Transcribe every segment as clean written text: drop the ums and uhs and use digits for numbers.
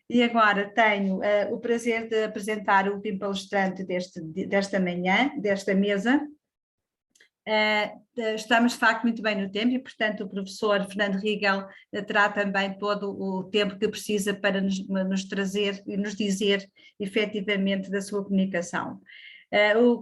E agora tenho o prazer de apresentar o último palestrante desta manhã, desta mesa. Estamos, de facto, muito bem no tempo e, portanto, o professor Fernando Rigel terá também todo o tempo que precisa para nos trazer e nos dizer, efetivamente, da sua comunicação.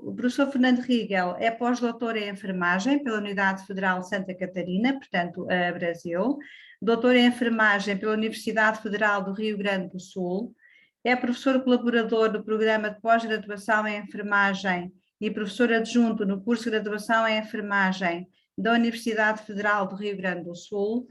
O professor Fernando Rigel é pós-doutor em enfermagem pela Unidade Federal de Santa Catarina, portanto, Brasil, doutor em enfermagem pela Universidade Federal do Rio Grande do Sul, é professor colaborador do programa de pós-graduação em enfermagem e professor adjunto no curso de graduação em enfermagem da Universidade Federal do Rio Grande do Sul,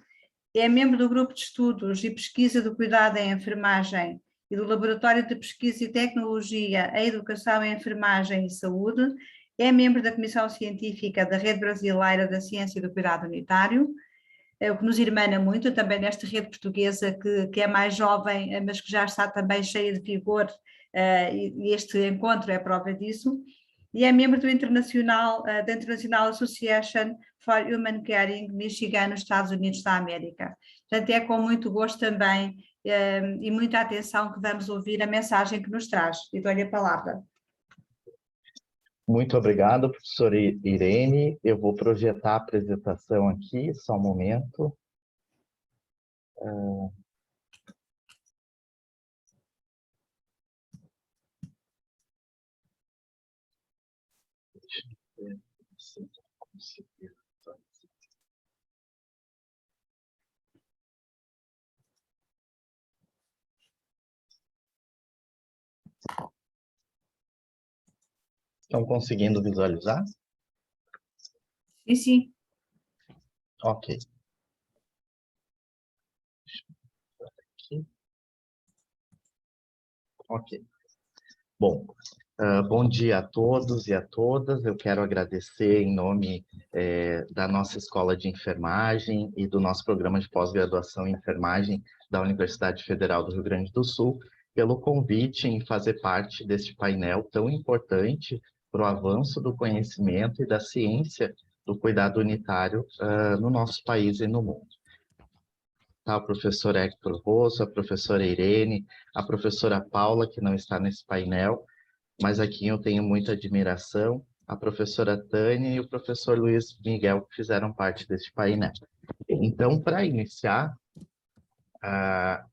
é membro do grupo de estudos e pesquisa do cuidado em enfermagem e do Laboratório de Pesquisa e Tecnologia em Educação em Enfermagem e Saúde, é membro da Comissão Científica da Rede Brasileira da Ciência e do Cuidado Unitário, o que nos irmana muito também nesta rede portuguesa que é mais jovem, mas que já está também cheia de vigor, e este encontro é prova disso, e é membro da International Association for Human Caring, Michigan, nos Estados Unidos da América. Portanto, é com muito gosto também e muita atenção que vamos ouvir a mensagem que nos traz. E dou-lhe a palavra. Muito obrigado, professora Irene. Eu vou projetar a apresentação aqui, só um momento. Deixa eu ver se eu consigo. Estão conseguindo visualizar? Sim, sim. Ok. Ok. Bom, bom dia a todos e a todas. Eu quero agradecer em nome da nossa Escola de Enfermagem e do nosso programa de pós-graduação em enfermagem da Universidade Federal do Rio Grande do Sul pelo convite em fazer parte deste painel tão importante para o avanço do conhecimento e da ciência do cuidado unitário no nosso país e no mundo. Tá, o professor Hector Rosso, a professora Irene, a professora Paula, que não está nesse painel, mas aqui eu tenho muita admiração, a professora Tânia e o professor Luiz Miguel, que fizeram parte deste painel. Então, para iniciar, a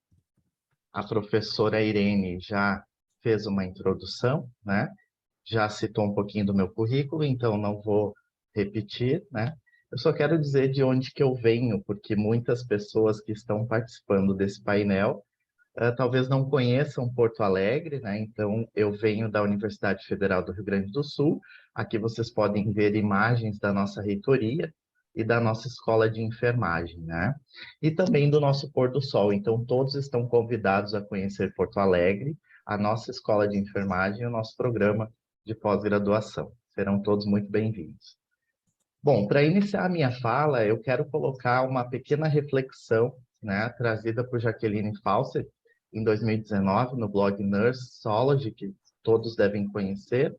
professora Irene já fez uma introdução, né? Já citou um pouquinho do meu currículo, então não vou repetir, né? Eu só quero dizer de onde que eu venho, porque muitas pessoas que estão participando desse painel talvez não conheçam Porto Alegre, né? Então, eu venho da Universidade Federal do Rio Grande do Sul. Aqui vocês podem ver imagens da nossa reitoria e da nossa escola de enfermagem, né? E também do nosso pôr do sol. Então, todos estão convidados a conhecer Porto Alegre, a nossa escola de enfermagem e o nosso programa de pós-graduação. Serão todos muito bem-vindos. Bom, para iniciar a minha fala, eu quero colocar uma pequena reflexão, né, trazida por Jaqueline Fawcett em 2019 no blog Nursology, que todos devem conhecer,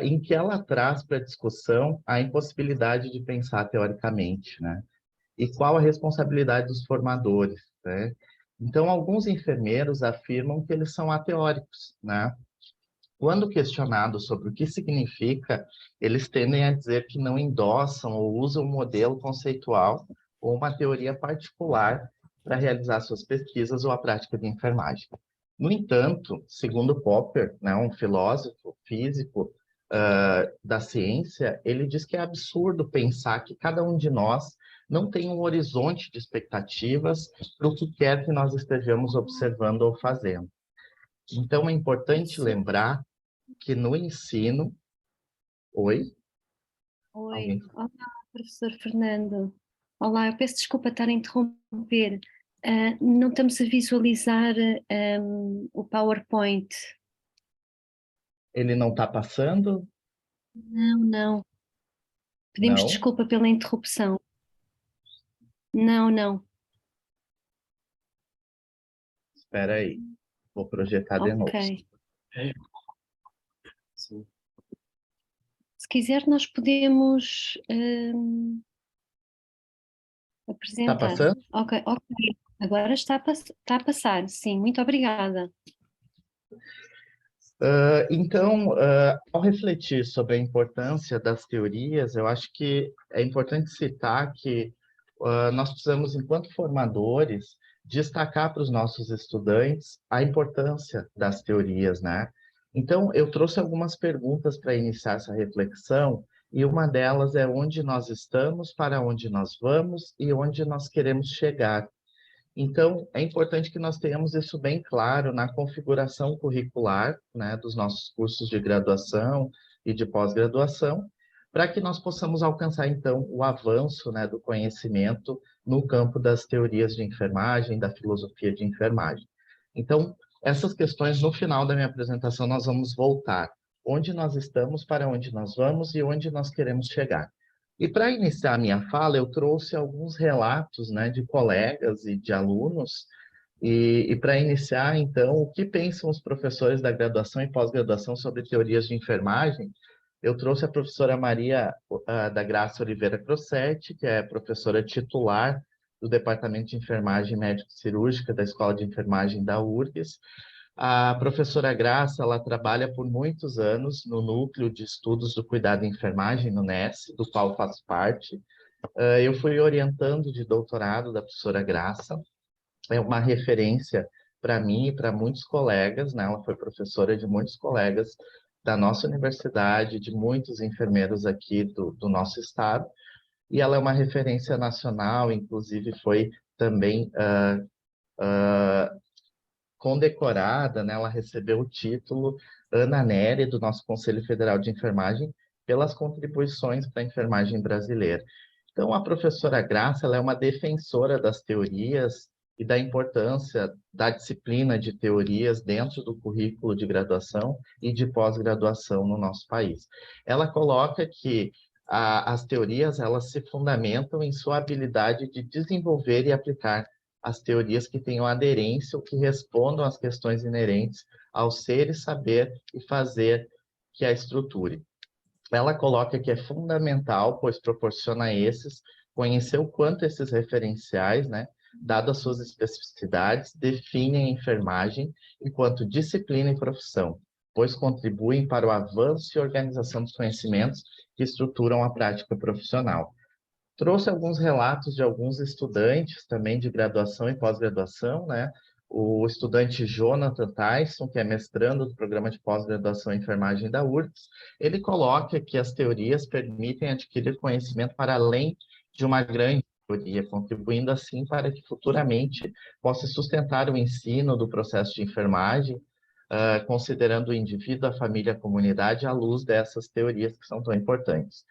em que ela traz para a discussão a impossibilidade de pensar teoricamente, né? E qual a responsabilidade dos formadores, né? Então, alguns enfermeiros afirmam que eles são ateóricos, né? Quando questionados sobre o que significa, eles tendem a dizer que não endossam ou usam um modelo conceitual ou uma teoria particular para realizar suas pesquisas ou a prática de enfermagem. No entanto, segundo Popper, né, um filósofo físico da ciência, ele diz que é absurdo pensar que cada um de nós não tem um horizonte de expectativas para o que quer que nós estejamos observando ou fazendo. Então, é importante lembrar que no ensino... Oi? Oi, olá, professor Fernando. Olá, eu peço desculpa estar a interromper. Não estamos a visualizar o PowerPoint. Ele não está passando? Não. Pedimos Não? desculpa pela interrupção. Não. Espera aí, vou projetar de novo. Ok. Se quiser, nós podemos... apresentar. passando? Ok. Agora está a passar, sim, muito obrigada. Então, ao refletir sobre a importância das teorias, eu acho que é importante citar que nós precisamos, enquanto formadores, destacar para os nossos estudantes a importância das teorias, né? Então, eu trouxe algumas perguntas para iniciar essa reflexão, e uma delas é onde nós estamos, para onde nós vamos e onde nós queremos chegar. Então, é importante que nós tenhamos isso bem claro na configuração curricular, né, dos nossos cursos de graduação e de pós-graduação, para que nós possamos alcançar, então, o avanço, né, do conhecimento no campo das teorias de enfermagem, da filosofia de enfermagem. Então, essas questões, no final da minha apresentação, nós vamos voltar. Onde nós estamos, para onde nós vamos e onde nós queremos chegar. E para iniciar a minha fala, eu trouxe alguns relatos, né, de colegas e de alunos, e para iniciar, então, o que pensam os professores da graduação e pós-graduação sobre teorias de enfermagem, eu trouxe a professora Maria da Graça Oliveira Crossetti, que é professora titular do Departamento de Enfermagem Médico-Cirúrgica da Escola de Enfermagem da URGS. A professora Graça, ela trabalha por muitos anos no Núcleo de Estudos do Cuidado em Enfermagem, no NES, do qual faço parte. Eu fui orientando de doutorado da professora Graça, é uma referência para mim e para muitos colegas, né? Ela foi professora de muitos colegas da nossa universidade, de muitos enfermeiros aqui do nosso estado, e ela é uma referência nacional, inclusive foi também condecorada, né? Ela recebeu o título Ana Nery, do nosso Conselho Federal de Enfermagem, pelas contribuições para a enfermagem brasileira. Então, a professora Graça, ela é uma defensora das teorias e da importância da disciplina de teorias dentro do currículo de graduação e de pós-graduação no nosso país. Ela coloca que as teorias, elas se fundamentam em sua habilidade de desenvolver e aplicar as teorias que tenham aderência ou que respondam às questões inerentes ao ser e saber e fazer que a estruture. Ela coloca que é fundamental, pois proporciona a esses conhecer o quanto esses referenciais, né, dadas as suas especificidades, definem a enfermagem enquanto disciplina e profissão, pois contribuem para o avanço e organização dos conhecimentos que estruturam a prática profissional. Trouxe alguns relatos de alguns estudantes também de graduação e pós-graduação, né? O estudante Jonathan Tyson, que é mestrando do programa de pós-graduação em enfermagem da URGS, ele coloca que as teorias permitem adquirir conhecimento para além de uma grande teoria, contribuindo assim para que futuramente possa sustentar o ensino do processo de enfermagem, considerando o indivíduo, a família, a comunidade, à luz dessas teorias que são tão importantes.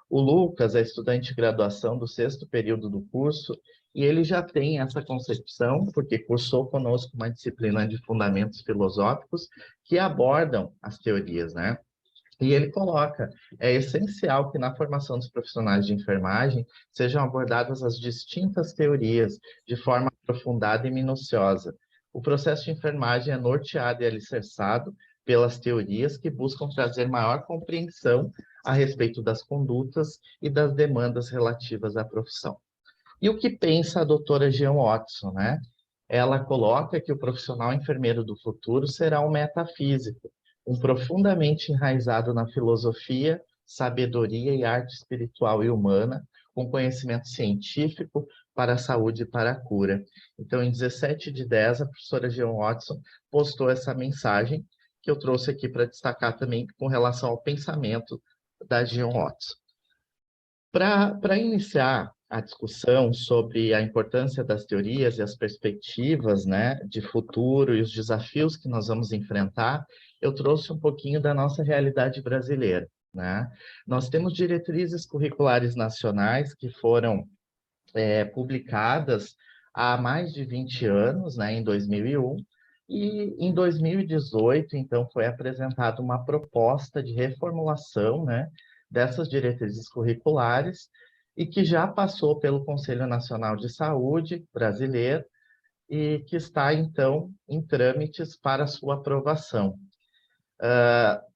O Lucas é estudante de graduação do 6º período do curso e ele já tem essa concepção, porque cursou conosco uma disciplina de fundamentos filosóficos que abordam as teorias, né? E ele coloca, é essencial que na formação dos profissionais de enfermagem sejam abordadas as distintas teorias de forma aprofundada e minuciosa. O processo de enfermagem é norteado e alicerçado pelas teorias que buscam trazer maior compreensão a respeito das condutas e das demandas relativas à profissão. E o que pensa a doutora Jean Watson, né? Ela coloca que o profissional enfermeiro do futuro será um metafísico, um profundamente enraizado na filosofia, sabedoria e arte espiritual e humana, com conhecimento científico para a saúde e para a cura. Então, em 17/10, a professora Jean Watson postou essa mensagem que eu trouxe aqui para destacar também com relação ao pensamento da Jean Watson. Para iniciar a discussão sobre a importância das teorias e as perspectivas, né, de futuro e os desafios que nós vamos enfrentar, eu trouxe um pouquinho da nossa realidade brasileira, né? Nós temos diretrizes curriculares nacionais que foram publicadas há mais de 20 anos, né, em 2001, e em 2018, então, foi apresentada uma proposta de reformulação, né, dessas diretrizes curriculares e que já passou pelo Conselho Nacional de Saúde brasileiro e que está, então, em trâmites para sua aprovação.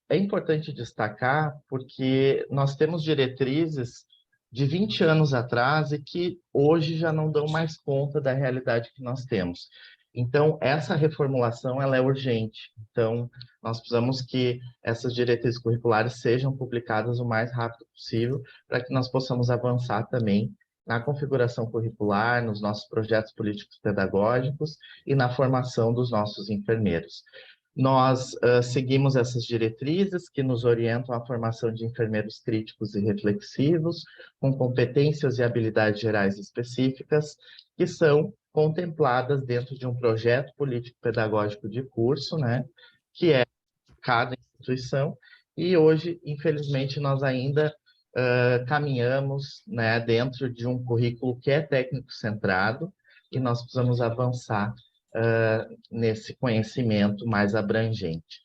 É importante destacar porque nós temos diretrizes de 20 anos atrás e que hoje já não dão mais conta da realidade que nós temos. Então, essa reformulação ela é urgente. Então, nós precisamos que essas diretrizes curriculares sejam publicadas o mais rápido possível para que nós possamos avançar também na configuração curricular, nos nossos projetos políticos pedagógicos e na formação dos nossos enfermeiros. Nós seguimos essas diretrizes que nos orientam à formação de enfermeiros críticos e reflexivos, com competências e habilidades gerais específicas, que são contempladas dentro de um projeto político-pedagógico de curso, né, que é cada instituição, e hoje, infelizmente, nós ainda caminhamos, né, dentro de um currículo que é técnico-centrado, e nós precisamos avançar nesse conhecimento mais abrangente.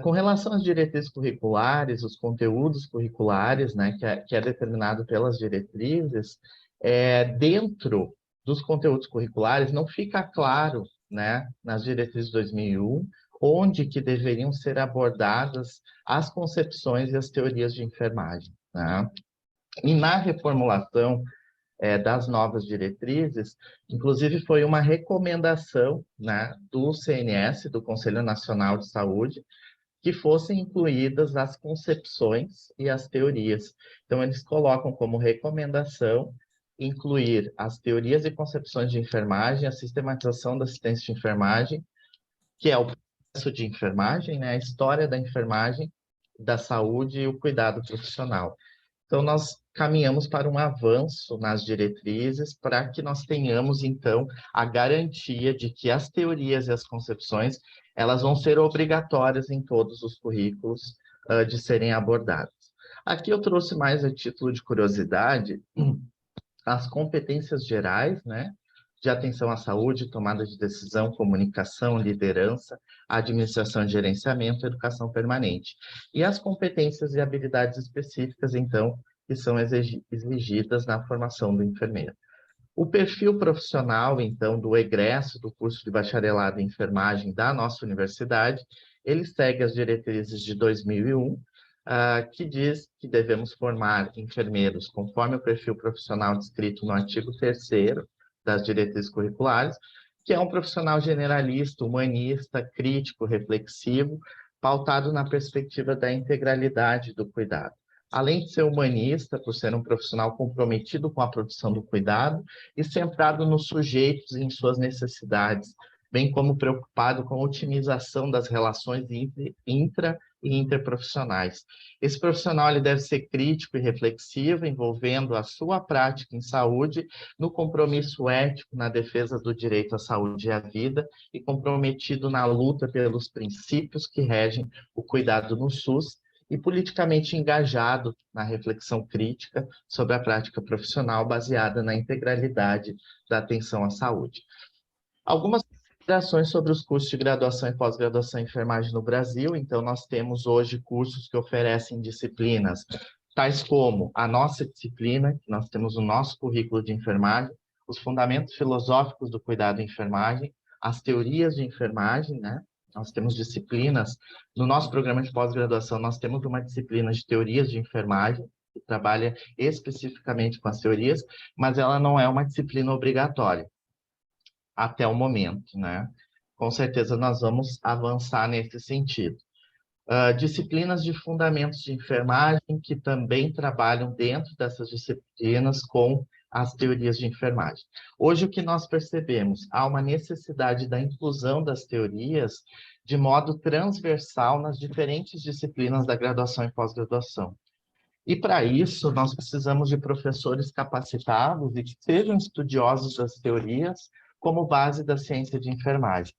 Com relação às diretrizes curriculares, os conteúdos curriculares, né, que é determinado pelas diretrizes, dentro dos conteúdos curriculares não fica claro, né, nas diretrizes de 2001, onde que deveriam ser abordadas as concepções e as teorias de enfermagem, né? E na reformulação das novas diretrizes, inclusive foi uma recomendação, né, do CNS, do Conselho Nacional de Saúde, que fossem incluídas as concepções e as teorias. Então, eles colocam como recomendação incluir as teorias e concepções de enfermagem, a sistematização da assistência de enfermagem, que é o processo de enfermagem, né, a história da enfermagem, da saúde e o cuidado profissional. Então, nós caminhamos para um avanço nas diretrizes para que nós tenhamos, então, a garantia de que as teorias e as concepções elas vão ser obrigatórias em todos os currículos de serem abordadas. Aqui eu trouxe mais a título de curiosidade as competências gerais, né, de atenção à saúde, tomada de decisão, comunicação, liderança, administração e gerenciamento, educação permanente. E as competências e habilidades específicas, então, que são exigidas na formação do enfermeiro. O perfil profissional, então, do egresso do curso de bacharelado em enfermagem da nossa universidade, ele segue as diretrizes de 2001, que diz que devemos formar enfermeiros conforme o perfil profissional descrito no artigo 3º das diretrizes curriculares, que é um profissional generalista, humanista, crítico, reflexivo, pautado na perspectiva da integralidade do cuidado. Além de ser humanista, por ser um profissional comprometido com a produção do cuidado e centrado nos sujeitos e em suas necessidades, bem como preocupado com a otimização das relações intra e interprofissionais. Esse profissional ele deve ser crítico e reflexivo, envolvendo a sua prática em saúde no compromisso ético na defesa do direito à saúde e à vida e comprometido na luta pelos princípios que regem o cuidado no SUS e politicamente engajado na reflexão crítica sobre a prática profissional baseada na integralidade da atenção à saúde. Algumas considerações sobre os cursos de graduação e pós-graduação em enfermagem no Brasil. Então, nós temos hoje cursos que oferecem disciplinas tais como a nossa disciplina, que nós temos o nosso currículo de enfermagem, os fundamentos filosóficos do cuidado em enfermagem, as teorias de enfermagem, né? Nós temos disciplinas, no nosso programa de pós-graduação, nós temos uma disciplina de teorias de enfermagem, que trabalha especificamente com as teorias, mas ela não é uma disciplina obrigatória até o momento, né? Com certeza nós vamos avançar nesse sentido. Disciplinas de fundamentos de enfermagem que também trabalham dentro dessas disciplinas com as teorias de enfermagem. Hoje o que nós percebemos? Há uma necessidade da inclusão das teorias de modo transversal nas diferentes disciplinas da graduação e pós-graduação. E para isso nós precisamos de professores capacitados e que sejam estudiosos das teorias como base da ciência de enfermagem.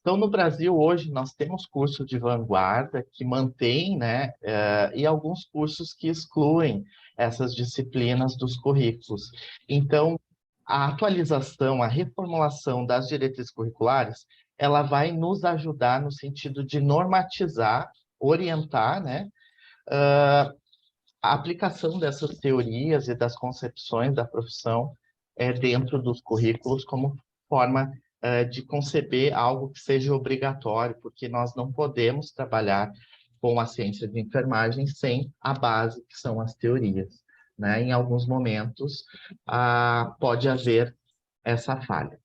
Então, no Brasil, hoje, nós temos cursos de vanguarda que mantêm, né, e alguns cursos que excluem essas disciplinas dos currículos. Então, a atualização, a reformulação das diretrizes curriculares, ela vai nos ajudar no sentido de normatizar, orientar, né, a aplicação dessas teorias e das concepções da profissão dentro dos currículos como forma de conceber algo que seja obrigatório, porque nós não podemos trabalhar com a ciência de enfermagem sem a base, que são as teorias. né? Em alguns momentos, pode haver essa falha.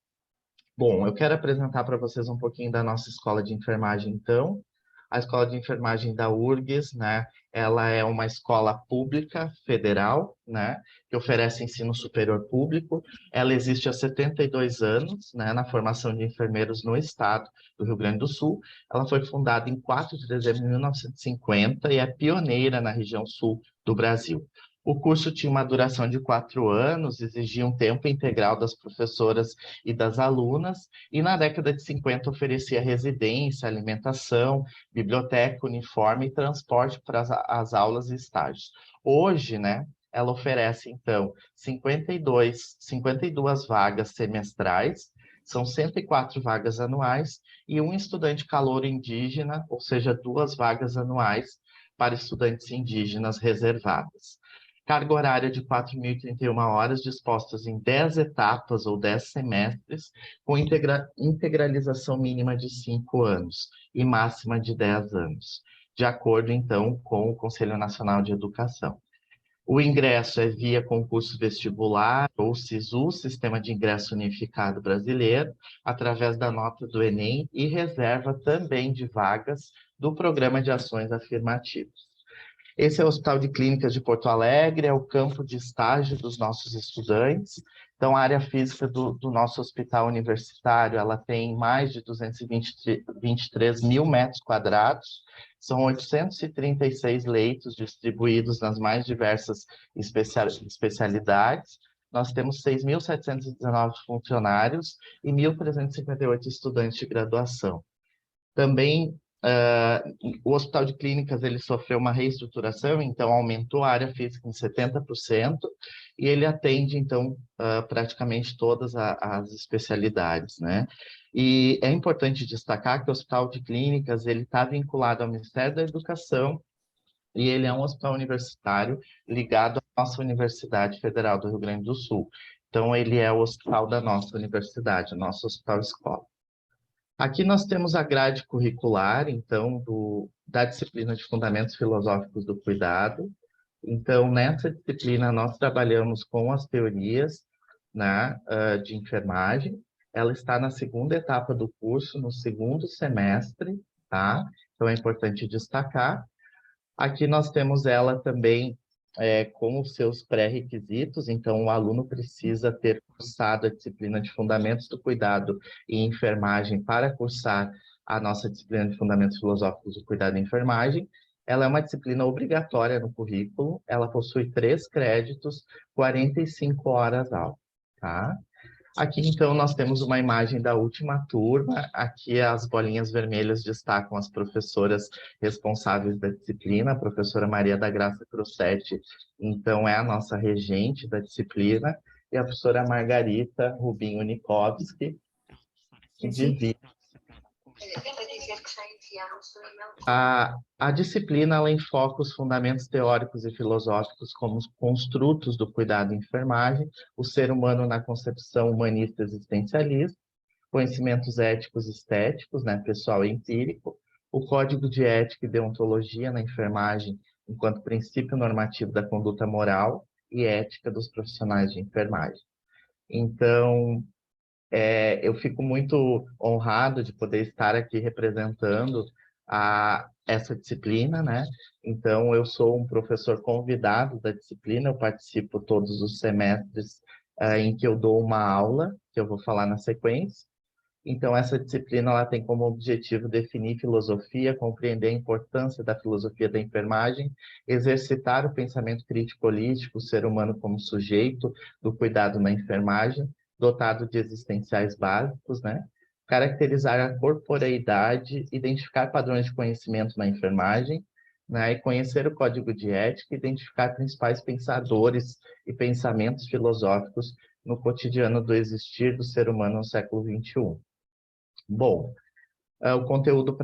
Bom, eu quero apresentar para vocês um pouquinho da nossa escola de enfermagem, então. A escola de enfermagem da URGS, né? Ela é uma escola pública federal, né? Que oferece ensino superior público. Ela existe há 72 anos, né? Na formação de enfermeiros no estado do Rio Grande do Sul. Ela foi fundada em 4 de dezembro de 1950 e é pioneira na região sul do Brasil. O curso tinha uma duração de 4 anos, exigia um tempo integral das professoras e das alunas, e na década de 50 oferecia residência, alimentação, biblioteca, uniforme e transporte para as aulas e estágios. Hoje, né, ela oferece, então, 52 vagas semestrais, são 104 vagas anuais, e um estudante calouro indígena, ou seja, 2 vagas anuais para estudantes indígenas reservadas. Carga horária de 4.031 horas, dispostas em 10 etapas ou 10 semestres, com integralização mínima de 5 anos e máxima de 10 anos, de acordo, então, com o Conselho Nacional de Educação. O ingresso é via concurso vestibular ou SISU, Sistema de Ingresso Unificado Brasileiro, através da nota do Enem e reserva também de vagas do Programa de Ações Afirmativas. Esse é o Hospital de Clínicas de Porto Alegre, é o campo de estágio dos nossos estudantes. Então, a área física do nosso hospital universitário, ela tem mais de 223 mil metros quadrados, são 836 leitos distribuídos nas mais diversas especialidades. Nós temos 6.719 funcionários e 1.358 estudantes de graduação. Também o Hospital de Clínicas ele sofreu uma reestruturação, então aumentou a área física em 70%, e ele atende, então, praticamente todas as especialidades, né? E é importante destacar que o Hospital de Clínicas ele está vinculado ao Ministério da Educação, e ele é um hospital universitário ligado à nossa Universidade Federal do Rio Grande do Sul. Então, ele é o hospital da nossa universidade, o nosso hospital-escola. Aqui nós temos a grade curricular, então, da disciplina de Fundamentos Filosóficos do Cuidado. Então, nessa disciplina, nós trabalhamos com as teorias, né, de enfermagem. Ela está na segunda etapa do curso, no segundo semestre, tá? Então, é importante destacar. Aqui nós temos ela também com os seus pré-requisitos, então o aluno precisa ter cursado a disciplina de Fundamentos do Cuidado e Enfermagem para cursar a nossa disciplina de Fundamentos Filosóficos do Cuidado e Enfermagem. Ela é uma disciplina obrigatória no currículo, ela possui 3 créditos, 45 horas aula, tá? Aqui, então, nós temos uma imagem da última turma. Aqui as bolinhas vermelhas destacam as professoras responsáveis da disciplina. A professora Maria da Graça Crossetti, então, é a nossa regente da disciplina. E a professora Margarita Rubinho Nikovski, que divide. A disciplina ela enfoca os fundamentos teóricos e filosóficos como os construtos do cuidado e enfermagem, o ser humano na concepção humanista existencialista, conhecimentos éticos e estéticos, né, pessoal e empírico, o código de ética e deontologia na enfermagem enquanto princípio normativo da conduta moral e ética dos profissionais de enfermagem. Então, eu fico muito honrado de poder estar aqui representando essa disciplina, né? Então, eu sou um professor convidado da disciplina, eu participo todos os semestres em que eu dou uma aula, que eu vou falar na sequência. Então, essa disciplina ela tem como objetivo definir filosofia, compreender a importância da filosofia da enfermagem, exercitar o pensamento crítico-holístico, o ser humano como sujeito do cuidado na enfermagem, dotado de existenciais básicos, né? Caracterizar a corporeidade, identificar padrões de conhecimento na enfermagem, né? E conhecer o código de ética, identificar principais pensadores e pensamentos filosóficos no cotidiano do existir do ser humano no século XXI. Bom, o conteúdo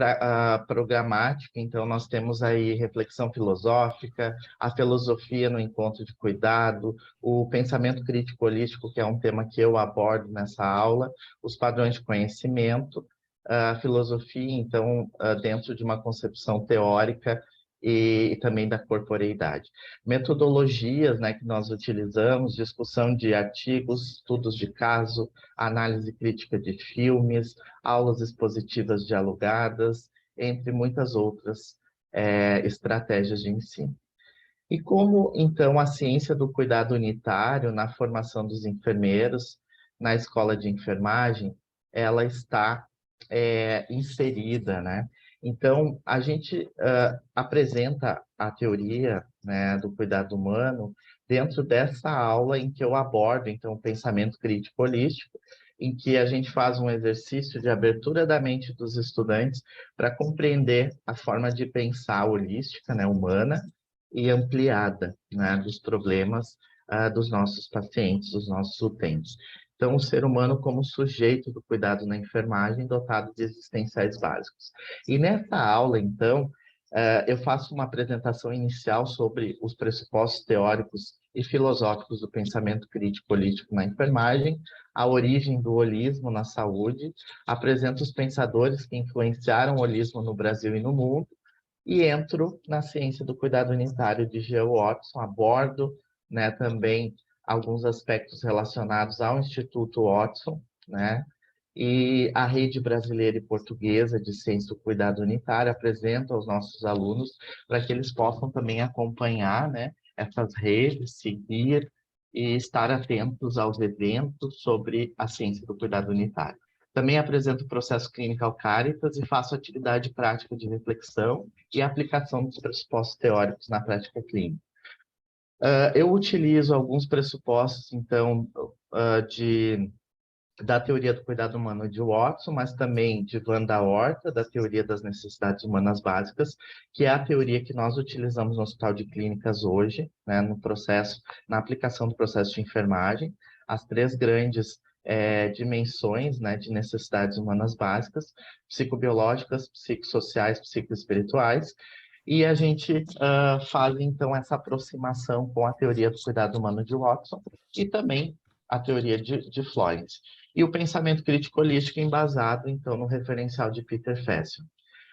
programático, então nós temos aí reflexão filosófica, a filosofia no encontro de cuidado, o pensamento crítico holístico, que é um tema que eu abordo nessa aula, os padrões de conhecimento, a filosofia, então, dentro de uma concepção teórica e também da corporeidade. Metodologias, né, que nós utilizamos, discussão de artigos, estudos de caso, análise crítica de filmes, aulas expositivas dialogadas, entre muitas outras estratégias de ensino. E como, então, a ciência do cuidado unitário na formação dos enfermeiros, na escola de enfermagem, ela está inserida, né? Então, a gente apresenta a teoria, né, do cuidado humano dentro dessa aula em que eu abordo, então, o pensamento crítico holístico, em que a gente faz um exercício de abertura da mente dos estudantes para compreender a forma de pensar holística, né, humana, e ampliada, né, dos problemas dos nossos pacientes, dos nossos utentes. Então, o ser humano como sujeito do cuidado na enfermagem, dotado de existenciais básicos. E nessa aula, então, eu faço uma apresentação inicial sobre os pressupostos teóricos e filosóficos do pensamento crítico holístico na enfermagem, a origem do holismo na saúde, apresento os pensadores que influenciaram o holismo no Brasil e no mundo, e entro na ciência do cuidado unitário de Jean Watson, abordo, né, também alguns aspectos relacionados ao Instituto Watson, né, e a rede brasileira e portuguesa de ciência do cuidado unitário, apresento aos nossos alunos para que eles possam também acompanhar, né, essas redes, seguir e estar atentos aos eventos sobre a ciência do cuidado unitário. Também apresento o processo clínico Caritas e faço atividade prática de reflexão e aplicação dos pressupostos teóricos na prática clínica. Eu utilizo alguns pressupostos, então, da teoria do cuidado humano de Watson, mas também de Van da Horta, da teoria das necessidades humanas básicas, que é a teoria que nós utilizamos no Hospital de Clínicas hoje, né, na aplicação do processo de enfermagem, as três grandes dimensões, né, de necessidades humanas básicas, psicobiológicas, psicossociais, psicoespirituais, e a gente faz, então, essa aproximação com a teoria do cuidado humano de Watson e também a teoria de Florence. E o pensamento crítico holístico embasado, então, no referencial de Peter Fessel.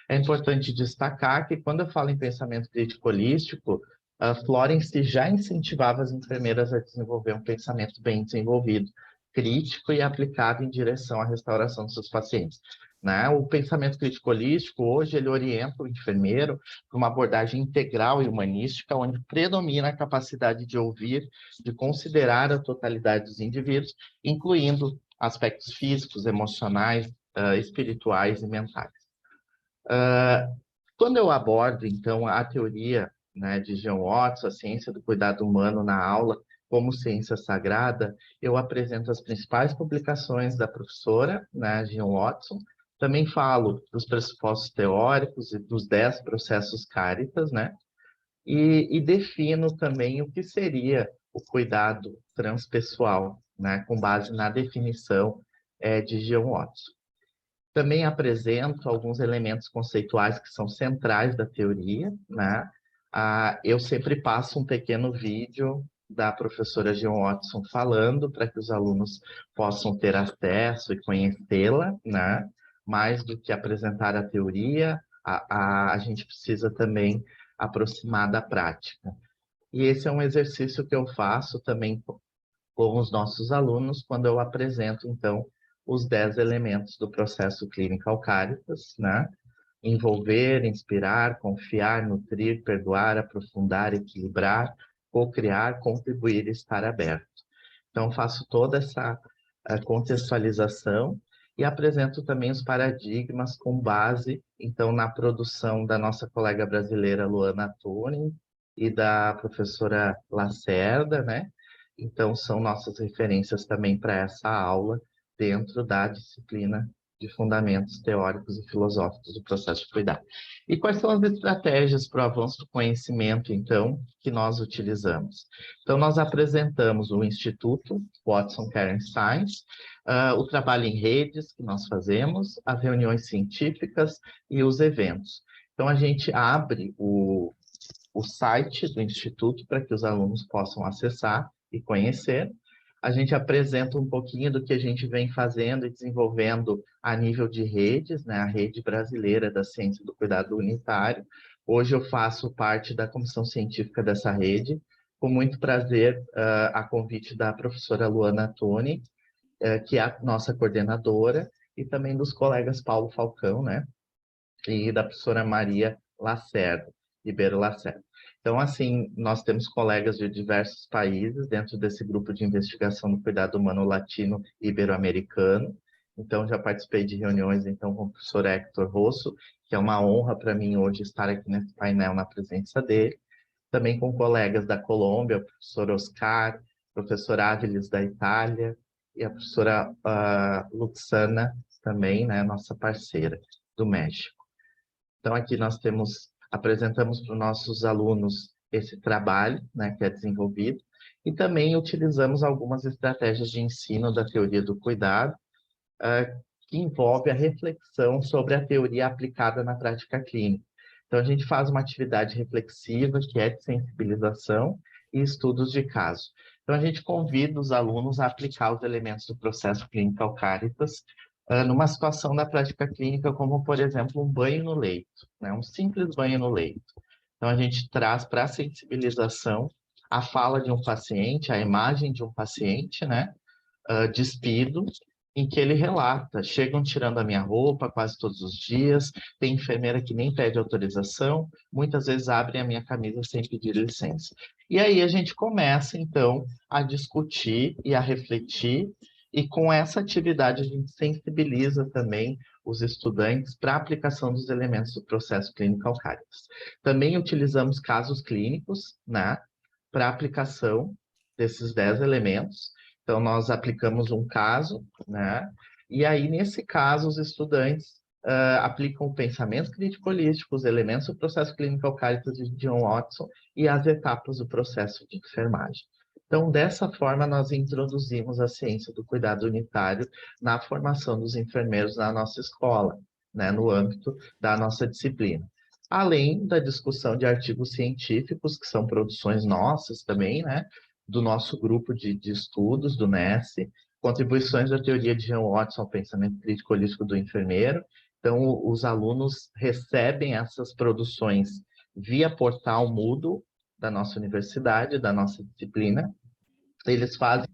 É importante destacar que, quando eu falo em pensamento crítico holístico, a Florence já incentivava as enfermeiras a desenvolver um pensamento bem desenvolvido, crítico e aplicado em direção à restauração dos seus pacientes. Né? O pensamento crítico holístico, hoje, ele orienta o enfermeiro para uma abordagem integral e humanística, onde predomina a capacidade de ouvir, de considerar a totalidade dos indivíduos, incluindo aspectos físicos, emocionais, espirituais e mentais. Quando eu abordo, então, a teoria, né, de Jean Watson, a ciência do cuidado humano na aula, como ciência sagrada, eu apresento as principais publicações da professora, né, Jean Watson. Também falo dos pressupostos teóricos e dos 10 processos Caritas, né? E defino também o que seria o cuidado transpessoal, né? Com base na definição de Jean Watson. Também apresento alguns elementos conceituais que são centrais da teoria, né? Eu sempre passo um pequeno vídeo da professora Jean Watson falando para que os alunos possam ter acesso e conhecê-la, né? Mais do que apresentar a teoria, a gente precisa também aproximar da prática. E esse é um exercício que eu faço também com os nossos alunos quando eu apresento, então, os 10 elementos do processo clínico Caritas, né? Envolver, inspirar, confiar, nutrir, perdoar, aprofundar, equilibrar, co-criar, contribuir e estar aberto. Então, faço toda essa contextualização e apresento também os paradigmas com base, então, na produção da nossa colega brasileira Luana Turing e da professora Lacerda, né? Então, são nossas referências também para essa aula dentro da disciplina de fundamentos teóricos e filosóficos do processo de cuidado. E quais são as estratégias para o avanço do conhecimento, então, que nós utilizamos? Então, nós apresentamos o Instituto Watson Care Science, o trabalho em redes que nós fazemos, as reuniões científicas e os eventos. Então, a gente abre o site do Instituto para que os alunos possam acessar e conhecer. A gente apresenta um pouquinho do que a gente vem fazendo e desenvolvendo a nível de redes, né? A rede brasileira da ciência do cuidado unitário. Hoje eu faço parte da comissão científica dessa rede, com muito prazer, a convite da professora Luana Toni, que é a nossa coordenadora, e também dos colegas Paulo Falcão, né? E da professora Maria Lacerda, Ribeiro Lacerda. Então, assim, nós temos colegas de diversos países dentro desse grupo de investigação do cuidado humano latino e ibero-americano. Então, já participei de reuniões então, com o professor Héctor Rosso, que é uma honra para mim hoje estar aqui nesse painel na presença dele. Também com colegas da Colômbia, o professor Oscar, professor Áviles da Itália, e a professora Luxana, também, né, nossa parceira do México. Então, aqui nós apresentamos para os nossos alunos esse trabalho, né, que é desenvolvido, e também utilizamos algumas estratégias de ensino da teoria do cuidado, que envolve a reflexão sobre a teoria aplicada na prática clínica. Então, a gente faz uma atividade reflexiva, que é de sensibilização e estudos de caso. Então, a gente convida os alunos a aplicar os elementos do processo clínico ao Cáritas numa situação da prática clínica, como, por exemplo, um banho no leito, né? Um simples banho no leito. Então, a gente traz para a sensibilização a fala de um paciente, a imagem de um paciente, né? Despido, em que ele relata: chegam tirando a minha roupa quase todos os dias, tem enfermeira que nem pede autorização, muitas vezes abrem a minha camisa sem pedir licença. E aí a gente começa, então, a discutir e a refletir, e com essa atividade a gente sensibiliza também os estudantes para a aplicação dos elementos do processo clínico ao Cáritas. Também utilizamos casos clínicos, né, para a aplicação desses 10 elementos. Então, nós aplicamos um caso, né? E aí, nesse caso, os estudantes aplicam o pensamento crítico holístico, os elementos do processo clínico ao Cáritas de John Watson e as etapas do processo de enfermagem. Então, dessa forma, nós introduzimos a ciência do cuidado unitário na formação dos enfermeiros na nossa escola, né? No âmbito da nossa disciplina. Além da discussão de artigos científicos, que são produções nossas também, né? Do nosso grupo de estudos, do NESSE, contribuições da teoria de John Watson ao pensamento crítico holístico do enfermeiro. Então, os alunos recebem essas produções via portal Moodle da nossa universidade, da nossa disciplina. Eles fazem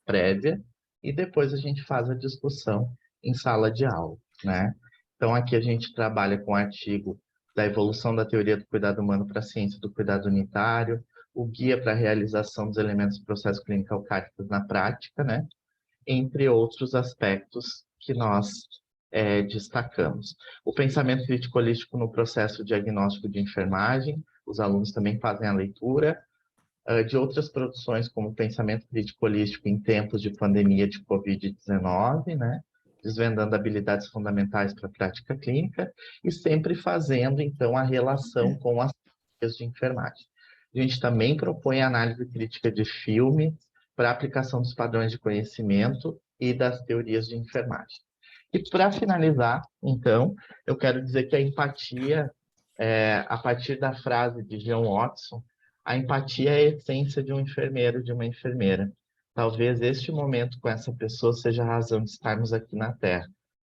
prévia e depois a gente faz a discussão em sala de aula, né? Então, aqui a gente trabalha com o artigo da evolução da teoria do cuidado humano para a ciência do cuidado unitário, o guia para a realização dos elementos do processo clínico ao Cáritas na prática, né? Entre outros aspectos que nós destacamos. O pensamento crítico holístico no processo diagnóstico de enfermagem, os alunos também fazem a leitura de outras produções, como o pensamento crítico holístico em tempos de pandemia de Covid-19, né? Desvendando habilidades fundamentais para a prática clínica e sempre fazendo, então, a relação com as teorias de enfermagem. A gente também propõe análise crítica de filme para aplicação dos padrões de conhecimento e das teorias de enfermagem. E para finalizar, então, eu quero dizer que a empatia, a partir da frase de John Watson, a empatia é a essência de um enfermeiro, de uma enfermeira. Talvez este momento com essa pessoa seja a razão de estarmos aqui na Terra.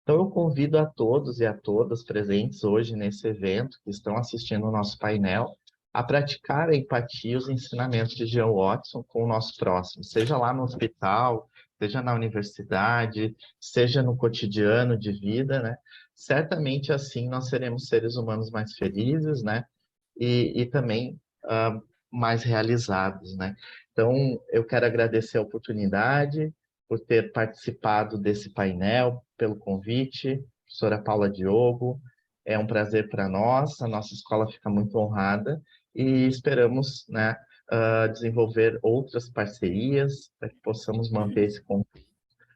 Então, eu convido a todos e a todas presentes hoje nesse evento, que estão assistindo o nosso painel, a praticar a empatia e os ensinamentos de John Watson com o nosso próximo, seja lá no hospital, seja na universidade, seja no cotidiano de vida, né? Certamente assim nós seremos seres humanos mais felizes, né? E também mais realizados, né? Então, eu quero agradecer a oportunidade por ter participado desse painel, pelo convite, professora Paula Diogo. É um prazer para nós, a nossa escola fica muito honrada e esperamos, né, desenvolver outras parcerias para que possamos manter esse contato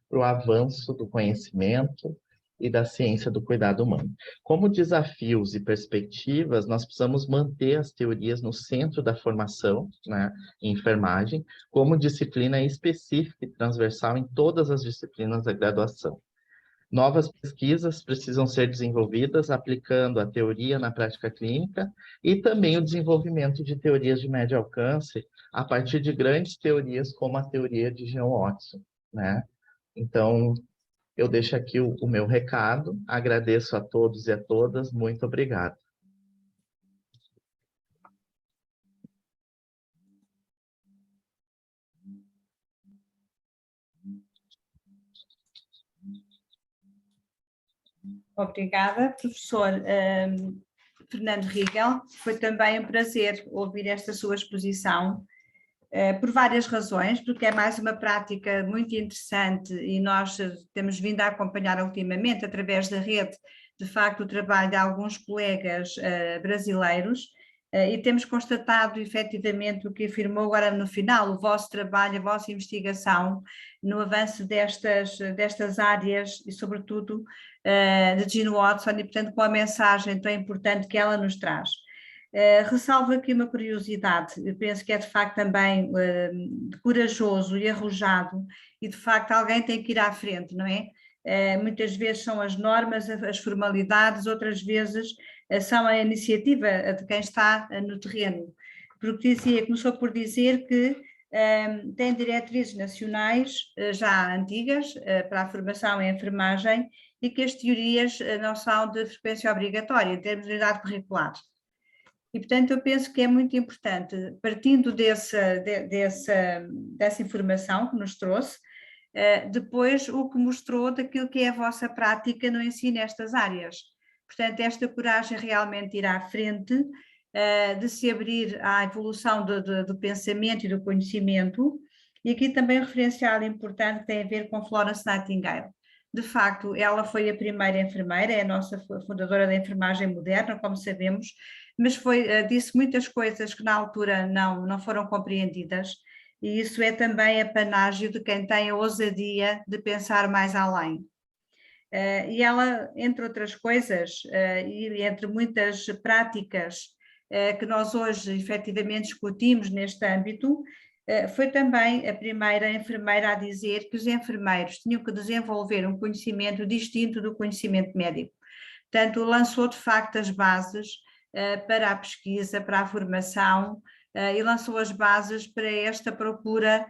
para o avanço do conhecimento e da ciência do cuidado humano. Como desafios e perspectivas, nós precisamos manter as teorias no centro da formação, né, em enfermagem, como disciplina específica e transversal em todas as disciplinas da graduação. Novas pesquisas precisam ser desenvolvidas aplicando a teoria na prática clínica e também o desenvolvimento de teorias de médio alcance a partir de grandes teorias como a teoria de John Watson, né? Então, eu deixo aqui o meu recado, agradeço a todos e a todas, muito obrigado. Obrigada, professor Fernando Rigel. Foi também um prazer ouvir esta sua exposição, por várias razões, porque é mais uma prática muito interessante e nós temos vindo a acompanhar ultimamente, através da rede, de facto, o trabalho de alguns colegas brasileiros, e temos constatado efetivamente o que afirmou agora no final, o vosso trabalho, a vossa investigação no avanço destas áreas e sobretudo de Jean Watson, e portanto com a mensagem tão importante que ela nos traz. Ressalvo aqui uma curiosidade, eu penso que é de facto também corajoso e arrojado, e de facto alguém tem que ir à frente, não é? Muitas vezes são as normas, as formalidades, outras vezes são a iniciativa de quem está no terreno. Porque começou por dizer que tem diretrizes nacionais já antigas para a formação em enfermagem e que as teorias não são de frequência obrigatória em termos de unidade curricular. E, portanto, eu penso que é muito importante, partindo dessa informação que nos trouxe, depois o que mostrou daquilo que é a vossa prática no ensino nestas áreas. Portanto, esta coragem realmente ir à frente, de se abrir à evolução do pensamento e do conhecimento, e aqui também um referencial importante que tem a ver com Florence Nightingale. De facto, ela foi a primeira enfermeira, é a nossa fundadora da enfermagem moderna, como sabemos, mas disse muitas coisas que na altura não foram compreendidas, e isso é também apanágio de quem tem a ousadia de pensar mais além. E ela, entre outras coisas, e entre muitas práticas que nós hoje efetivamente discutimos neste âmbito, foi também a primeira enfermeira a dizer que os enfermeiros tinham que desenvolver um conhecimento distinto do conhecimento médico. Portanto, lançou de facto as bases para a pesquisa, para a formação, e lançou as bases para esta procura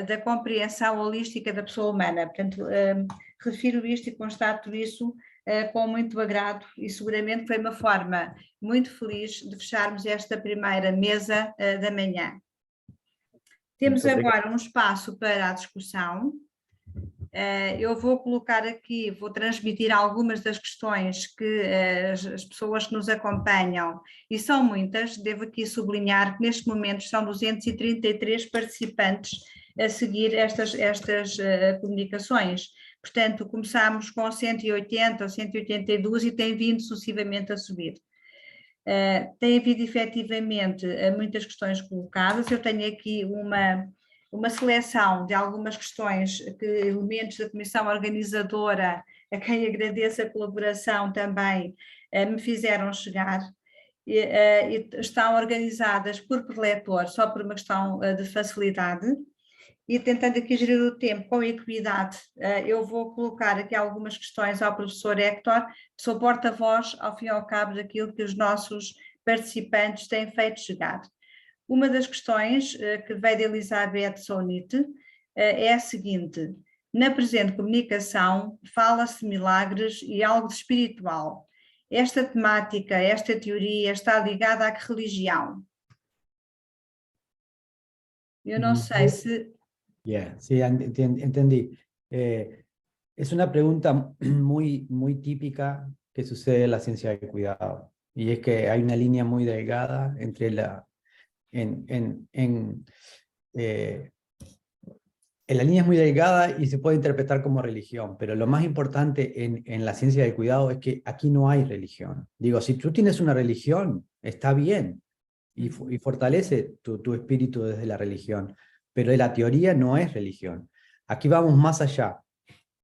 da compreensão holística da pessoa humana. Portanto, refiro isto e constato isso com muito agrado, e seguramente foi uma forma muito feliz de fecharmos esta primeira mesa da manhã. Temos agora um espaço para a discussão. Eu vou colocar aqui, vou transmitir algumas das questões que as pessoas que nos acompanham, e são muitas, devo aqui sublinhar que neste momento são 233 participantes a seguir estas comunicações. Portanto, começámos com 180 ou 182 e tem vindo sucessivamente a subir. Tem havido efetivamente muitas questões colocadas. Eu tenho aqui uma seleção de algumas questões que elementos da comissão organizadora, a quem agradeço a colaboração também, me fizeram chegar, e estão organizadas por preletor, só por uma questão de facilidade, e tentando aqui gerir o tempo com equidade, eu vou colocar aqui algumas questões ao professor Héctor, sou porta-voz, ao fim e ao cabo, daquilo que os nossos participantes têm feito chegar. Uma das questões que veio de Elizabeth Sonite é a seguinte: na presente comunicação fala-se de milagres e algo de espiritual. Esta temática, esta teoria está ligada a que religião? Eu não sei se... Sí, entendí. Es una pregunta muy típica que sucede en la ciencia del cuidado, y es que hay una línea muy delgada entre la la línea es muy delgada y se puede interpretar como religión, pero lo más importante en la ciencia del cuidado es que aquí no hay religión. Digo, si tú tienes una religión, está bien, y fortalece tu espíritu desde la religión, pero la teoría no es religión. Aquí vamos más allá,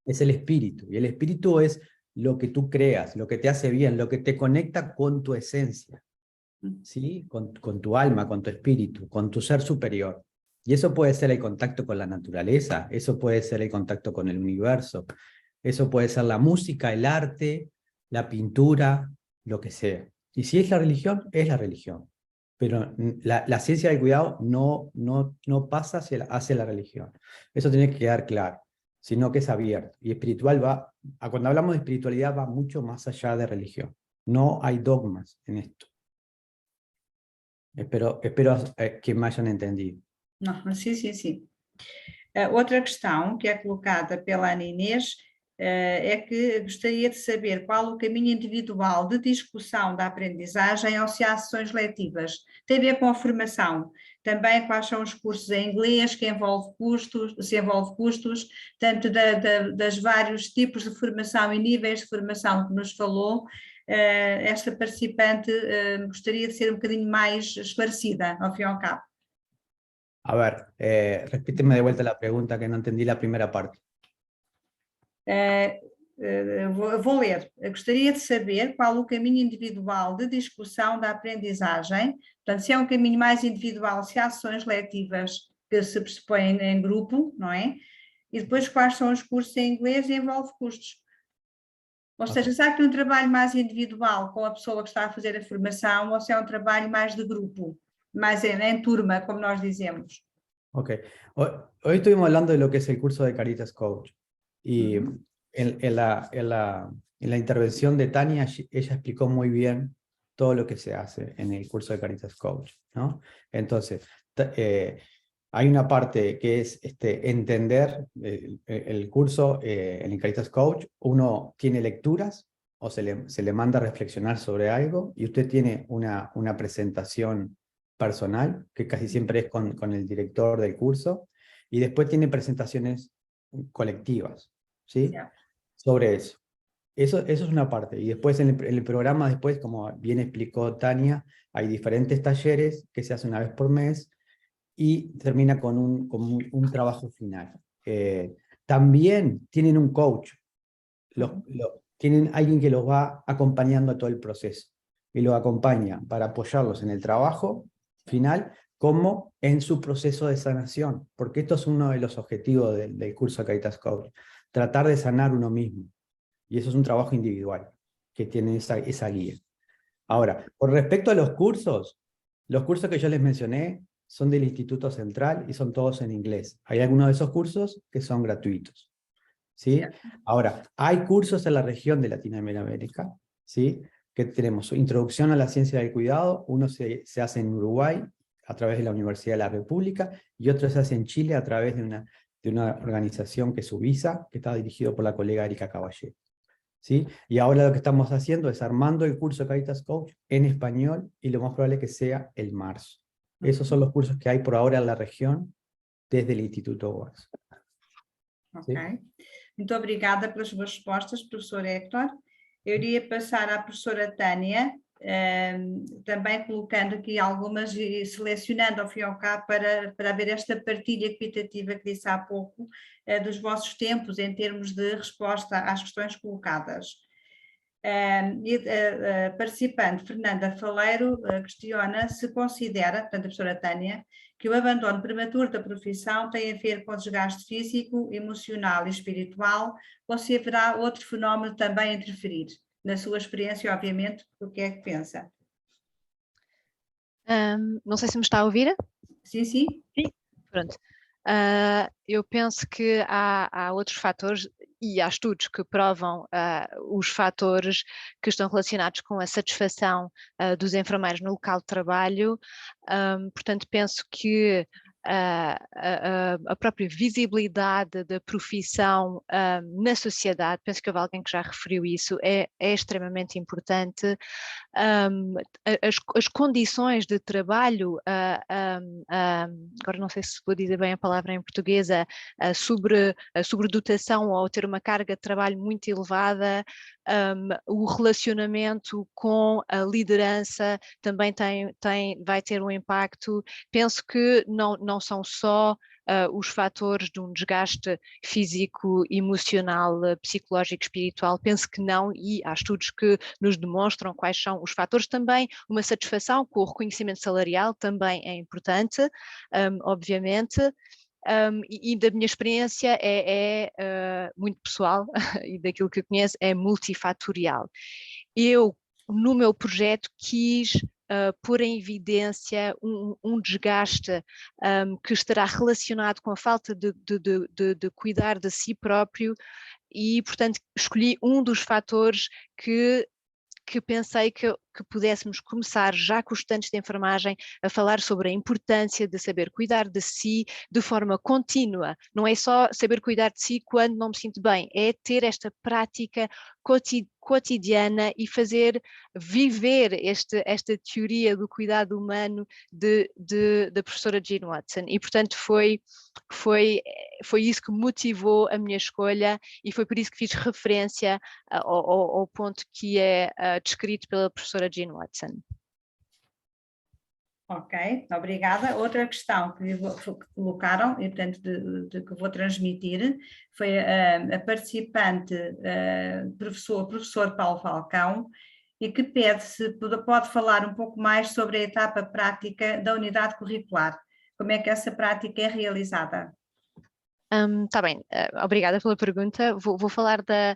es el espíritu, y el espíritu es lo que tú creas, lo que te hace bien, lo que te conecta con tu esencia, ¿sí? Con tu alma, con tu espíritu, con tu ser superior. Y eso puede ser el contacto con la naturaleza, eso puede ser el contacto con el universo, eso puede ser la música, el arte, la pintura, lo que sea. Y si es la religión, es la religión. Pero la ciencia del cuidado no pasa hacia la religión. Eso tiene que quedar claro, sino que es abierto. Y espiritual cuando hablamos de espiritualidad va mucho más allá de religión. No hay dogmas en esto. Espero que me hayan entendido. Não, sim. Outra questão que é colocada pela Ana Inês é que gostaria de saber qual o caminho individual de discussão da aprendizagem ou se há sessões letivas. Tem a ver com a formação. Também quais são os cursos em inglês, que envolve custos, se envolve custos, tanto das vários tipos de formação e níveis de formação que nos falou. Esta participante gostaria de ser um bocadinho mais esclarecida, ao fim e ao cabo. A ver, repíteme de vuelta la pregunta, que no entendí la primera parte. Vou ler. Eu gostaria de saber qual o caminho individual de discussão da aprendizagem, portanto, se é um caminho mais individual, se há ações letivas que se pressupõem em grupo, não é? E depois quais são os cursos em inglês e envolve custos. Ou seja, será que é um trabalho mais individual com a pessoa que está a fazer a formação ou se é um trabalho mais de grupo, mais en turma, como nós dizemos? Ok. Hoy estuvimos hablando de lo que es el curso de Caritas Coach. Y en la intervención de Tania, ella explicó muy bien todo lo que se hace en el curso de Caritas Coach, ¿no? Entonces, hay una parte que es entender el curso en el Caritas Coach. Uno tiene lecturas o se le manda a reflexionar sobre algo y usted tiene una presentación personal, que casi siempre es con el director del curso, y después tiene presentaciones colectivas, ¿sí? Yeah. Sobre eso. Eso es una parte. Y después en el programa, después, como bien explicó Tania, hay diferentes talleres que se hacen una vez por mes y termina con un trabajo final. También tienen un coach. Tienen alguien que los va acompañando a todo el proceso y los acompaña para apoyarlos en el trabajo final como en su proceso de sanación, porque esto es uno de los objetivos del curso de Caritas Coach, tratar de sanar uno mismo, y eso es un trabajo individual, que tiene esa guía. Ahora, con respecto a los cursos que yo les mencioné son del Instituto Central y son todos en inglés. Hay algunos de esos cursos que son gratuitos, ¿sí? Ahora, hay cursos en la región de Latinoamérica, ¿sí? Que tenemos Introducción a la Ciencia del Cuidado, uno se hace en Uruguay a través de la Universidad de la República y otro se hace en Chile a través de una organización que es UBISA, que está dirigido por la colega Erika Caballero, ¿sí? Y ahora lo que estamos haciendo es armando el curso de Caritas Coach en español y lo más probable es que sea el marzo. Esos son los cursos que hay por ahora en la región desde el Instituto UAS. Ok. Muito obrigada pelas suas respostas, professor Héctor. Eu iria passar à professora Tânia, também colocando aqui algumas e selecionando ao fim e ao cabo para haver esta partilha equitativa que disse há pouco, dos vossos tempos em termos de resposta às questões colocadas. A participante Fernanda Faleiro questiona se considera, portanto a professora Tânia, que o abandono prematuro da profissão tem a ver com desgaste físico, emocional e espiritual, ou se haverá outro fenómeno também a interferir. Na sua experiência, obviamente, o que é que pensa? Não sei se me está a ouvir. Sim, sim. Sim. Pronto. Eu penso que há outros fatores e há estudos que provam os fatores que estão relacionados com a satisfação dos enfermeiros no local de trabalho. Portanto, penso que a própria visibilidade da profissão na sociedade, penso que houve alguém que já referiu isso, é extremamente importante. As condições de trabalho, agora não sei se vou dizer bem a palavra em portuguesa, a sobredotação ou ter uma carga de trabalho muito elevada, o relacionamento com a liderança também vai ter um impacto. Penso que não são só os fatores de um desgaste físico, emocional, psicológico, espiritual, penso que não, e há estudos que nos demonstram quais são os fatores. Também uma satisfação com o reconhecimento salarial também é importante, obviamente. E da minha experiência é muito pessoal e daquilo que eu conheço é multifatorial. Eu, no meu projeto, quis pôr em evidência um desgaste que estará relacionado com a falta de cuidar de si próprio e, portanto, escolhi um dos fatores que pensei que que pudéssemos começar já com os estudantes de enfermagem a falar sobre a importância de saber cuidar de si de forma contínua. Não é só saber cuidar de si quando não me sinto bem, é ter esta prática cotidiana e fazer viver esta teoria do cuidado humano da professora Jean Watson. E, portanto, foi isso que motivou a minha escolha e foi por isso que fiz referência ao ponto que é descrito pela professora Jean Watson. Ok, obrigada. Outra questão que colocaram, e portanto que vou transmitir, foi a participante, professor Paulo Falcão, e que pede se pode falar um pouco mais sobre a etapa prática da unidade curricular. Como é que essa prática é realizada? Tá bem, obrigada pela pergunta. Vou falar da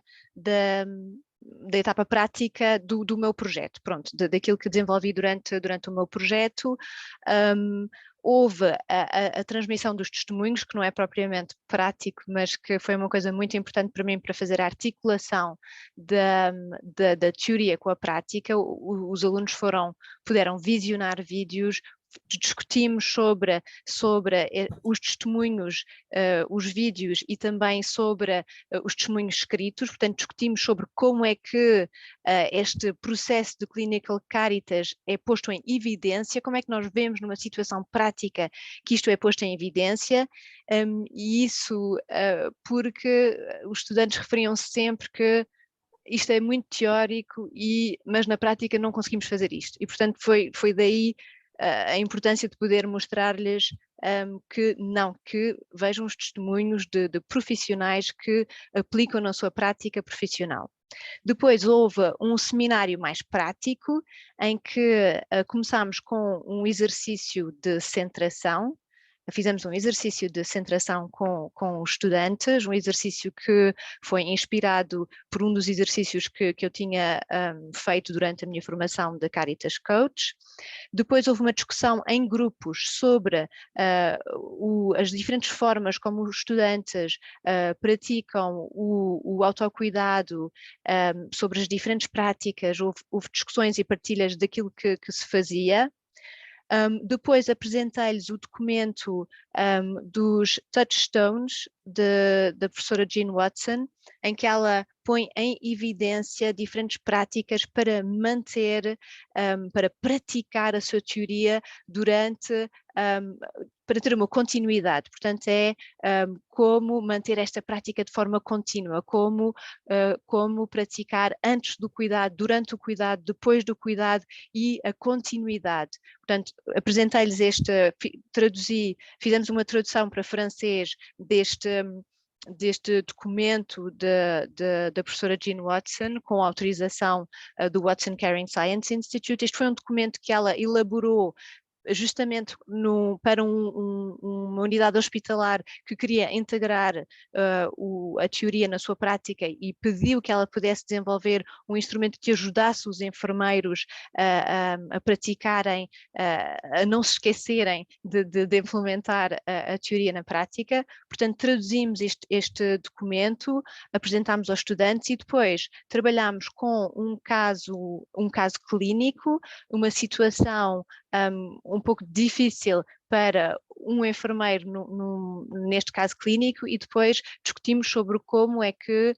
etapa prática do meu projeto, pronto, daquilo que desenvolvi durante o meu projeto. Houve a transmissão dos testemunhos, que não é propriamente prático, mas que foi uma coisa muito importante para mim para fazer a articulação da teoria com a prática. Os alunos puderam visionar vídeos, discutimos sobre os testemunhos, os vídeos e também sobre os testemunhos escritos, portanto discutimos sobre como é que este processo de Clinical Caritas é posto em evidência, como é que nós vemos numa situação prática que isto é posto em evidência, e isso porque os estudantes referiam-se sempre que isto é muito teórico, mas na prática não conseguimos fazer isto, e portanto foi daí a importância de poder mostrar-lhes que vejam os testemunhos de profissionais que aplicam na sua prática profissional. Depois houve um seminário mais prático, em que começámos com um exercício de centração. Fizemos um exercício de centração com os estudantes, um exercício que foi inspirado por um dos exercícios que eu tinha feito durante a minha formação de Caritas Coach. Depois houve uma discussão em grupos sobre as diferentes formas como os estudantes praticam o autocuidado, sobre as diferentes práticas, houve discussões e partilhas daquilo que se fazia. Depois apresentei-lhes o documento dos touchstones da professora Jean Watson, em que ela põe em evidência diferentes práticas para manter, para praticar a sua teoria para ter uma continuidade. Portanto, é como manter esta prática de forma contínua, como praticar antes do cuidado, durante o cuidado, depois do cuidado e a continuidade. Portanto, apresentei-lhes fizemos uma tradução para francês deste documento da professora Jean Watson, com autorização do Watson Caring Science Institute. Este foi um documento que ela elaborou justamente para uma unidade hospitalar que queria integrar a teoria na sua prática e pediu que ela pudesse desenvolver um instrumento que ajudasse os enfermeiros a praticarem, a não se esquecerem de implementar a teoria na prática. Portanto, traduzimos este documento, apresentámos aos estudantes e depois trabalhámos com um caso clínico, uma situação um pouco difícil para um enfermeiro neste caso clínico, e depois discutimos sobre como é que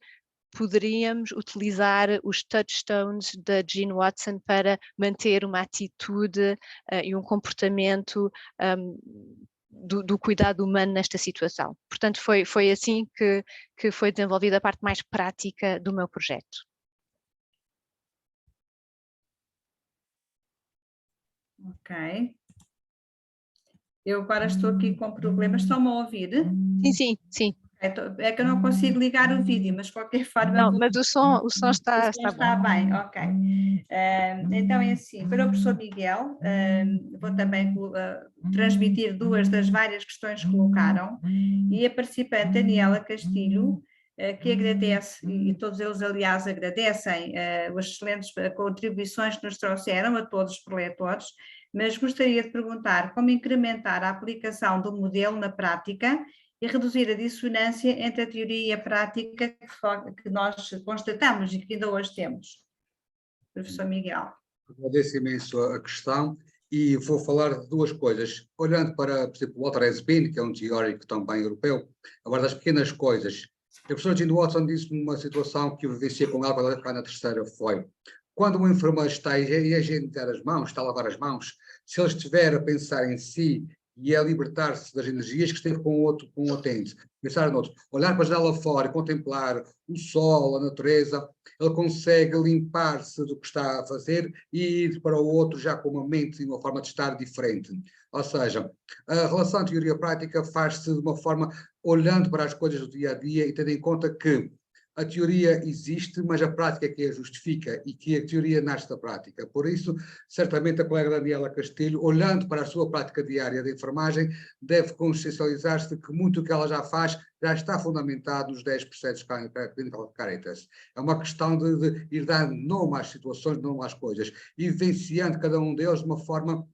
poderíamos utilizar os touchstones da Jean Watson para manter uma atitude e um comportamento do cuidado humano nesta situação. Portanto, foi assim que foi desenvolvida a parte mais prática do meu projeto. Ok. Eu agora estou aqui com problemas. Estão-me a ouvir? Sim. É que eu não consigo ligar o vídeo, mas de qualquer forma... Não, mas o som está bem, ok. Então é assim, para o professor Miguel, vou também transmitir duas das várias questões que colocaram, e a participante Daniela Castilho, que agradece, e todos eles aliás agradecem as excelentes contribuições que nos trouxeram a todos os preletores, mas gostaria de perguntar como incrementar a aplicação do modelo na prática e reduzir a dissonância entre a teoria e a prática que nós constatamos e que ainda hoje temos. Professor Miguel. Agradeço imenso a questão e vou falar de duas coisas. Olhando para, por exemplo, Walter Esbin, que é um teórico também europeu, agora das pequenas coisas. A professora Jean Watson disse-me uma situação que eu vivenciei com ela quando ela na terceira foi. Quando um enfermeiro está a higienizar as mãos, está a lavar as mãos, se ele estiver a pensar em si e a libertar-se das energias que esteve com o utente, pensar no outro, olhar para a janela fora, contemplar o sol, a natureza, ele consegue limpar-se do que está a fazer e ir para o outro já com uma mente e uma forma de estar diferente. Ou seja, a relação teoria-prática faz-se de uma forma olhando para as coisas do dia a dia e tendo em conta que a teoria existe, mas a prática é que a justifica e que a teoria nasce da prática. Por isso, certamente a colega Daniela Castilho, olhando para a sua prática diária de enfermagem, deve consciencializar-se de que muito do que ela já faz já está fundamentado nos 10 processos Clinical Caritas. É uma questão de ir dando nome às situações, nome às coisas, e vivenciando cada um deles de uma forma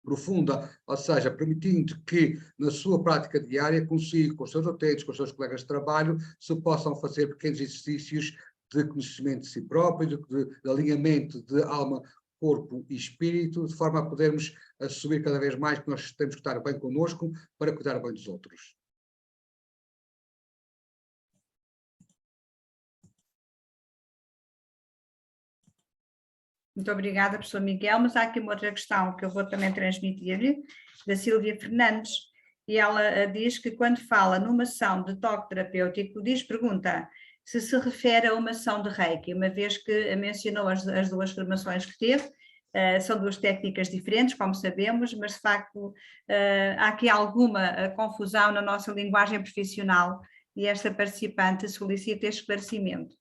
profunda, ou seja, permitindo que na sua prática diária consiga, com os seus utentes, com os seus colegas de trabalho, se possam fazer pequenos exercícios de conhecimento de si próprio, de alinhamento de alma, corpo e espírito, de forma a podermos assumir cada vez mais que nós temos que estar bem connosco para cuidar bem dos outros. Muito obrigada, professor Miguel, mas há aqui uma outra questão que eu vou também transmitir-lhe, da Sílvia Fernandes, e ela diz que quando fala numa ação de toque terapêutico, pergunta se refere a uma ação de Reiki, uma vez que mencionou as duas formações que teve, são duas técnicas diferentes, como sabemos, mas de facto há aqui alguma confusão na nossa linguagem profissional e esta participante solicita esclarecimento.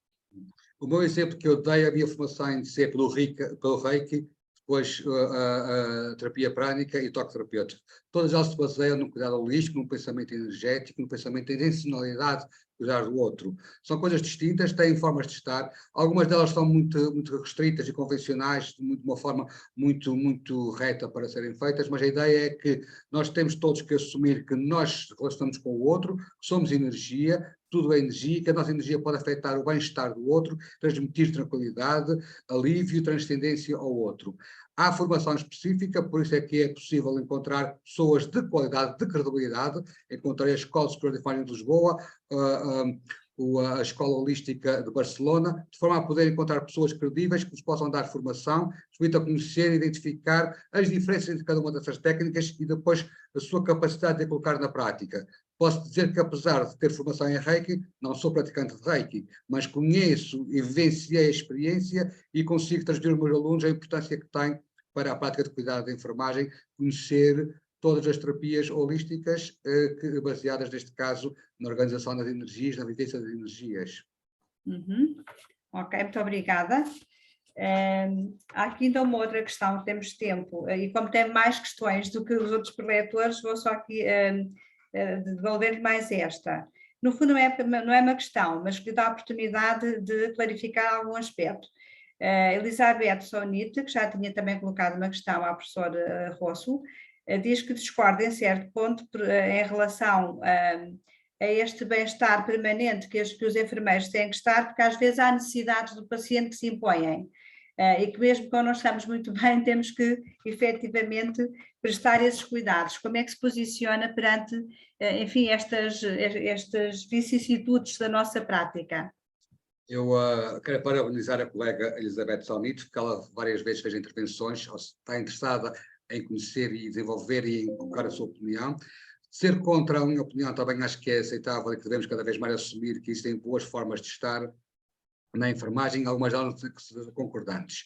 O meu exemplo que eu dei, a minha formação em ser pelo Reiki, depois a terapia prânica e toque terapêutico. Todas elas se baseiam no cuidado holístico, no pensamento energético, no pensamento de intencionalidade de cuidar do outro. São coisas distintas, têm formas de estar. Algumas delas são muito restritas e convencionais, de uma forma muito reta para serem feitas, mas a ideia é que nós temos todos que assumir que nós relacionamos com o outro, que somos energia, tudo é energia, que a nossa energia pode afetar o bem-estar do outro, transmitir tranquilidade, alívio, transcendência ao outro. Há formação específica, por isso é que é possível encontrar pessoas de qualidade, de credibilidade. Encontrei a Escola Superior de Enfermagem de Lisboa, a Escola Holística de Barcelona, de forma a poder encontrar pessoas credíveis que nos possam dar formação, nos permitam conhecer e identificar as diferenças entre cada uma dessas técnicas e depois a sua capacidade de colocar na prática. Posso dizer que, apesar de ter formação em Reiki, não sou praticante de Reiki, mas conheço e vivenciei a experiência e consigo transmitir aos meus alunos a importância que tem para a prática de cuidado de enfermagem, conhecer todas as terapias holísticas baseadas, neste caso, na organização das energias, na vivência das energias. Ok, muito obrigada. Há aqui então uma outra questão, temos tempo, e como tem mais questões do que os outros preletores, vou só aqui devolver-lhe mais esta. No fundo não é uma questão, mas que lhe dá a oportunidade de clarificar algum aspecto. Elizabeth Sonite, que já tinha também colocado uma questão à professora Rosso, diz que discorda em certo ponto em relação a este bem-estar permanente que os enfermeiros têm que estar, porque às vezes há necessidades do paciente que se impõem. E que mesmo quando nós estamos muito bem, temos que efetivamente prestar esses cuidados. Como é que se posiciona perante, enfim, estas vicissitudes da nossa prática? Eu quero parabenizar a colega Elizabeth Sonito, porque ela várias vezes fez intervenções, está interessada em conhecer e desenvolver e em colocar a sua opinião. Ser contra a minha opinião também acho que é aceitável e que devemos cada vez mais assumir que existem boas formas de estar na enfermagem, algumas delas concordantes.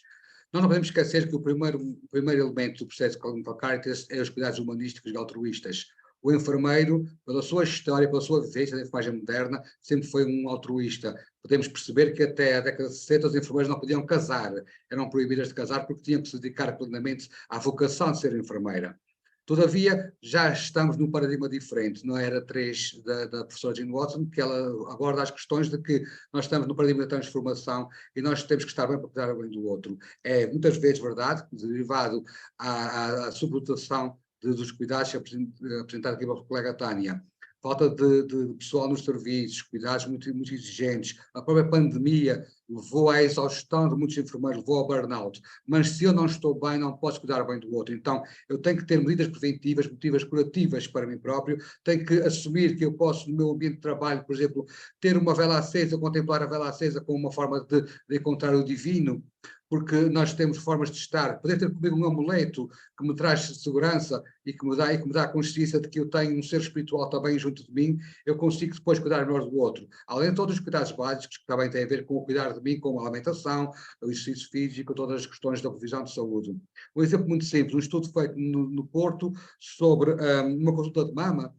Nós não podemos esquecer que o primeiro elemento do processo de Clinical Caritas é os cuidados humanísticos e altruístas. O enfermeiro, pela sua história, pela sua vivência da enfermagem moderna, sempre foi um altruísta. Podemos perceber que até a década de 60 os enfermeiros não podiam casar, eram proibidas de casar porque tinham que se dedicar plenamente à vocação de ser enfermeira. Todavia, já estamos num paradigma diferente, não era 3 da professora Jean Watson, que ela aborda as questões de que nós estamos no paradigma da transformação e nós temos que estar bem para cuidar bem do outro. É muitas vezes verdade, derivado à subrotação dos cuidados apresentado aqui pela colega Tânia. falta de pessoal nos serviços, cuidados muito, muito exigentes, a própria pandemia levou à exaustão de muitos enfermeiros, levou ao burnout. Mas se eu não estou bem, não posso cuidar bem do outro. Então, eu tenho que ter medidas preventivas, medidas curativas para mim próprio, tenho que assumir que eu posso, no meu ambiente de trabalho, por exemplo, ter uma vela acesa, contemplar a vela acesa como uma forma de encontrar o divino, porque nós temos formas de estar, poder ter comigo um amuleto que me traz segurança e que me dá a consciência de que eu tenho um ser espiritual também junto de mim, eu consigo depois cuidar melhor do outro. Além de todos os cuidados básicos, que também têm a ver com o cuidar de mim, com a alimentação, o exercício físico, todas as questões da provisão de saúde. Um exemplo muito simples, um estudo feito no Porto sobre uma consulta de mama,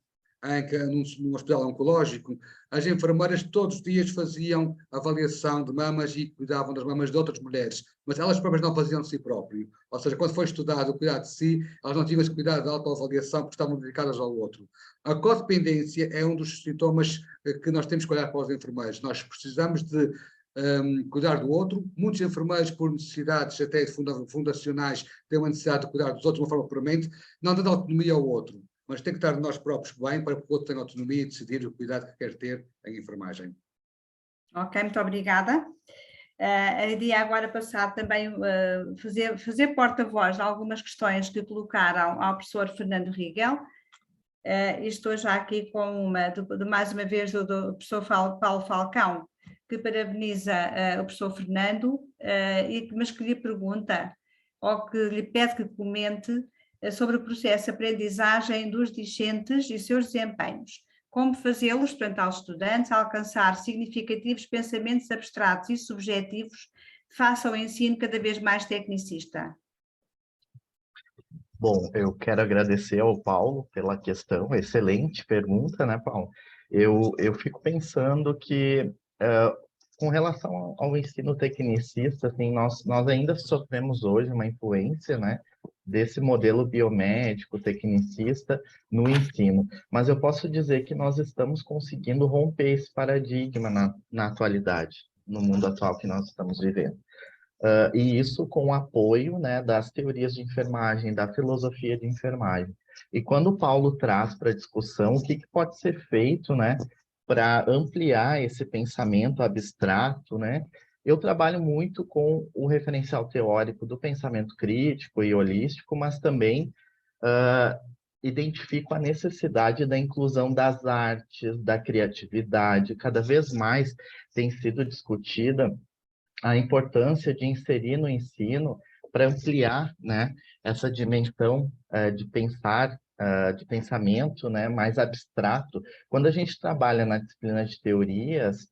num hospital oncológico, as enfermeiras todos os dias faziam avaliação de mamas e cuidavam das mamas de outras mulheres, mas elas próprias não faziam de si próprio. Ou seja, quando foi estudado o cuidado de si, elas não tinham esse cuidado de autoavaliação porque estavam dedicadas ao outro. A codependência é um dos sintomas que nós temos que olhar para os enfermeiros. Nós precisamos de cuidar do outro. Muitos enfermeiros, por necessidades até fundacionais, têm uma necessidade de cuidar dos outros de uma forma premente, não dando autonomia ao outro, mas tem que estar nós próprios bem para que o outro tenha autonomia e decidir o cuidado que quer ter em enfermagem. Ok, muito obrigada. Iria agora passar também fazer porta-voz de algumas questões que colocaram ao professor Fernando Rigel. Estou já aqui com mais uma vez do professor Paulo Falcão, que parabeniza o professor Fernando, mas que lhe pergunta, ou que lhe pede que comente sobre o processo de aprendizagem dos discentes e seus desempenhos. Como fazê-los, portanto, aos estudantes, alcançar significativos pensamentos abstratos e subjetivos face ao ensino cada vez mais tecnicista? Bom, eu quero agradecer ao Paulo pela questão, excelente pergunta, né, Paulo? Eu fico pensando que, com relação ao ensino tecnicista, assim, nós ainda sofremos hoje uma influência, né, desse modelo biomédico, tecnicista, no ensino. Mas eu posso dizer que nós estamos conseguindo romper esse paradigma na atualidade, no mundo atual que nós estamos vivendo. E isso com o apoio, né, das teorias de enfermagem, da filosofia de enfermagem. E quando o Paulo traz para a discussão o que pode ser feito, né, para ampliar esse pensamento abstrato, né, eu trabalho muito com o referencial teórico do pensamento crítico e holístico, mas também identifico a necessidade da inclusão das artes, da criatividade. Cada vez mais tem sido discutida a importância de inserir no ensino para ampliar, né, essa dimensão de pensar, de pensamento, né, mais abstrato. Quando a gente trabalha na disciplina de teorias,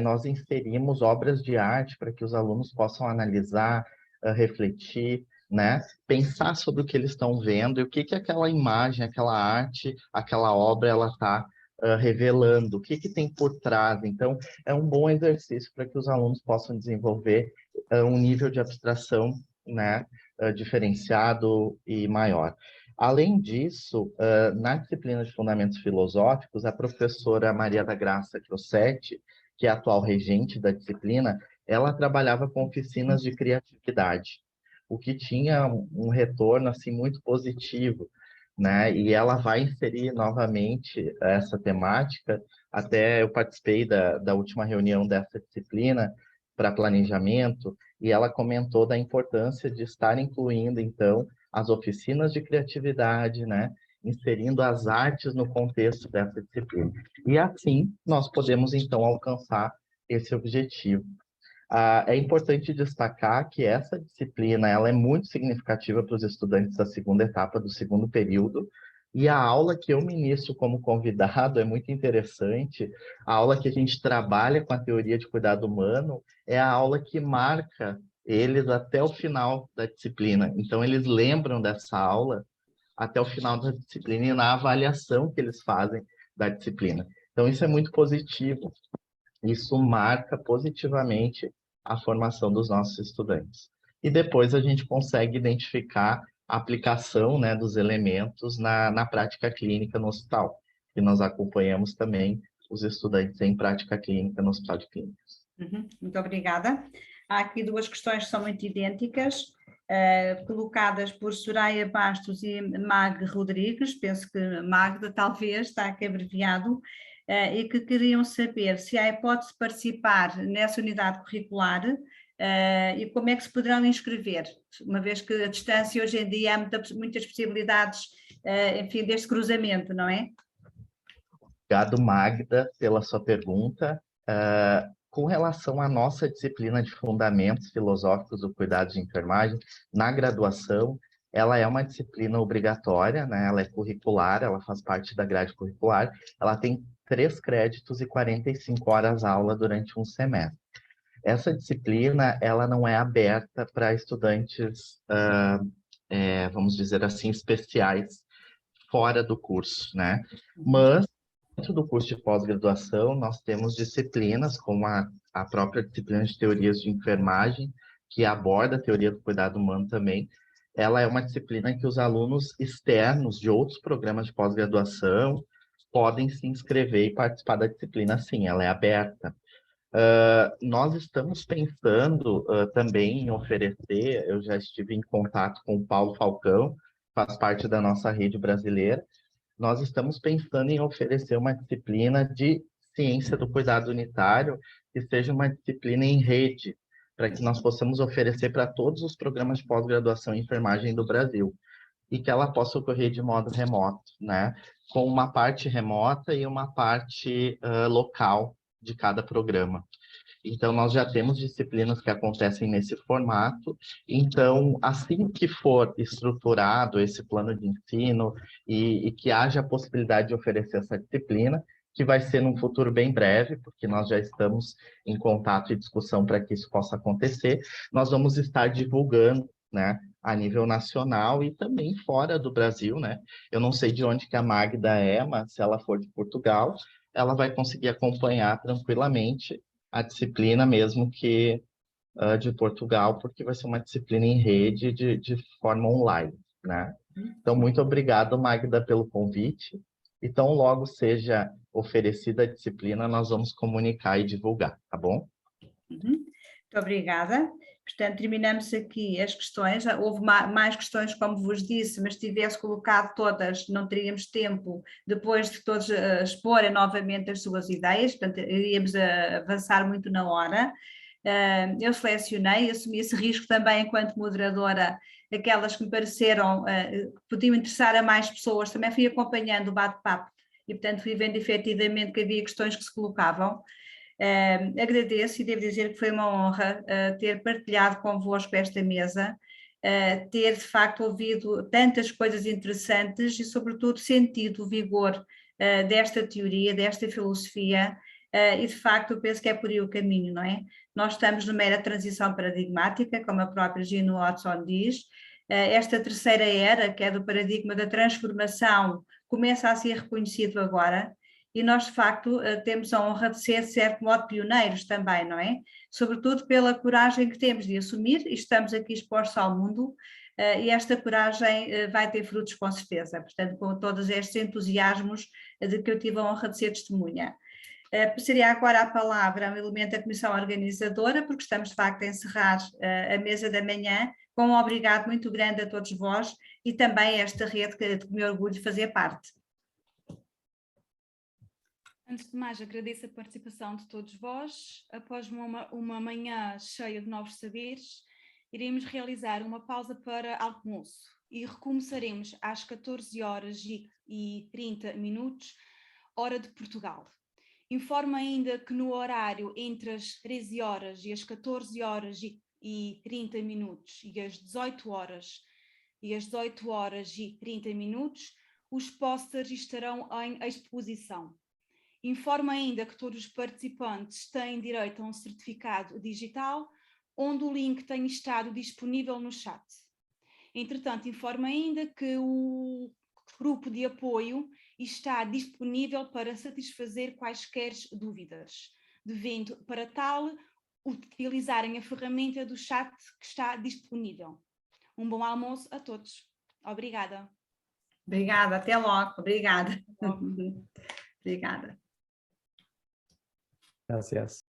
nós inserimos obras de arte para que os alunos possam analisar, refletir, né, pensar sobre o que eles estão vendo e o que aquela imagem, aquela arte, aquela obra ela está revelando, o que tem por trás. Então, é um bom exercício para que os alunos possam desenvolver um nível de abstração, né, diferenciado e maior. Além disso, na disciplina de Fundamentos Filosóficos, a professora Maria da Graça Crossetti, que é a atual regente da disciplina, ela trabalhava com oficinas de criatividade, o que tinha um retorno assim, muito positivo, né? E ela vai inserir novamente essa temática. Até eu participei da última reunião dessa disciplina para planejamento, e ela comentou da importância de estar incluindo, então, as oficinas de criatividade, né? Inserindo as artes no contexto dessa disciplina. E assim, nós podemos, então, alcançar esse objetivo. É importante destacar que essa disciplina ela é muito significativa para os estudantes da segunda etapa do segundo período, e a aula que eu ministro como convidado é muito interessante. A aula que a gente trabalha com a teoria de cuidado humano é a aula que marca eles até o final da disciplina. Então, eles lembram dessa aula até o final da disciplina e na avaliação que eles fazem da disciplina. Então, isso é muito positivo. Isso marca positivamente a formação dos nossos estudantes. E depois a gente consegue identificar a aplicação, né, dos elementos na prática clínica no hospital. E nós acompanhamos também os estudantes em prática clínica no Hospital de Clínicas. Muito obrigada. Há aqui duas questões que são muito idênticas. colocadas por Soraya Bastos e Mag Rodrigues, penso que Magda talvez, está aqui abreviado, e que queriam saber se há hipótese de participar nessa unidade curricular e como é que se poderão inscrever, uma vez que a distância hoje em dia há muitas possibilidades, enfim, deste cruzamento, não é? Obrigado, Magda, pela sua pergunta. Com relação à nossa disciplina de Fundamentos Filosóficos do Cuidado de Enfermagem, na graduação, ela é uma disciplina obrigatória, né? Ela é curricular, ela faz parte da grade curricular, ela tem 3 créditos e 45 horas aula durante um semestre. Essa disciplina, ela não é aberta para estudantes, vamos dizer assim, especiais fora do curso, né? Mas dentro do curso de pós-graduação, nós temos disciplinas, como a própria disciplina de teorias de enfermagem, que aborda a teoria do cuidado humano também. Ela é uma disciplina que os alunos externos de outros programas de pós-graduação podem se inscrever e participar da disciplina, sim, ela é aberta. Nós estamos pensando também em oferecer, eu já estive em contato com o Paulo Falcão, faz parte da nossa rede brasileira. Nós estamos pensando em oferecer uma disciplina de ciência do cuidado unitário, que seja uma disciplina em rede, para que nós possamos oferecer para todos os programas de pós-graduação em enfermagem do Brasil, e que ela possa ocorrer de modo remoto, né? Com uma parte remota e uma parte local de cada programa. Então, nós já temos disciplinas que acontecem nesse formato. Então, assim que for estruturado esse plano de ensino e que haja a possibilidade de oferecer essa disciplina, que vai ser num futuro bem breve, porque nós já estamos em contato e discussão para que isso possa acontecer, nós vamos estar divulgando, né, a nível nacional e também fora do Brasil, né? Eu não sei de onde que a Magda é, mas se ela for de Portugal, ela vai conseguir acompanhar tranquilamente a disciplina mesmo que de Portugal, porque vai ser uma disciplina em rede de forma online, né? Então, muito obrigado, Magda, pelo convite. E tão logo seja oferecida a disciplina, nós vamos comunicar e divulgar, tá bom? Muito obrigada. Portanto, terminamos aqui as questões. Houve mais questões, como vos disse, mas se tivesse colocado todas, não teríamos tempo depois de todos exporem novamente as suas ideias, portanto, iríamos avançar muito na hora. Eu selecionei, assumi esse risco também enquanto moderadora, aquelas que me pareceram que podiam interessar a mais pessoas, também fui acompanhando o bate-papo e, portanto, fui vendo efetivamente que havia questões que se colocavam. Agradeço e devo dizer que foi uma honra ter partilhado convosco esta mesa, ter de facto ouvido tantas coisas interessantes e sobretudo sentido o vigor desta teoria, desta filosofia, e de facto eu penso que é por aí o caminho, não é? Nós estamos numa era de transição paradigmática, como a própria Gino Watson diz. Esta terceira era, que é do paradigma da transformação, começa a ser reconhecido agora, e nós de facto temos a honra de ser, de certo modo, pioneiros também, não é? Sobretudo pela coragem que temos de assumir, e estamos aqui expostos ao mundo, e esta coragem vai ter frutos com certeza, portanto, com todos estes entusiasmos de que eu tive a honra de ser testemunha. Passaria agora a palavra ao elemento da comissão organizadora, porque estamos de facto a encerrar a mesa da manhã, com um obrigado muito grande a todos vós e também a esta rede de que me orgulho de fazer parte. Antes de mais, agradeço a participação de todos vós. Após uma manhã cheia de novos saberes, iremos realizar uma pausa para almoço e recomeçaremos às 14h30, hora de Portugal. Informo ainda que no horário entre as 13 horas e as 14h30 e as 18 horas e as 18h30, os posters estarão em exposição. Informo ainda que todos os participantes têm direito a um certificado digital, onde o link tem estado disponível no chat. Entretanto, informo ainda que o grupo de apoio está disponível para satisfazer quaisquer dúvidas, devendo, para tal, utilizarem a ferramenta do chat que está disponível. Um bom almoço a todos. Obrigada. Obrigada, até logo. Obrigada. Obrigada. Gracias.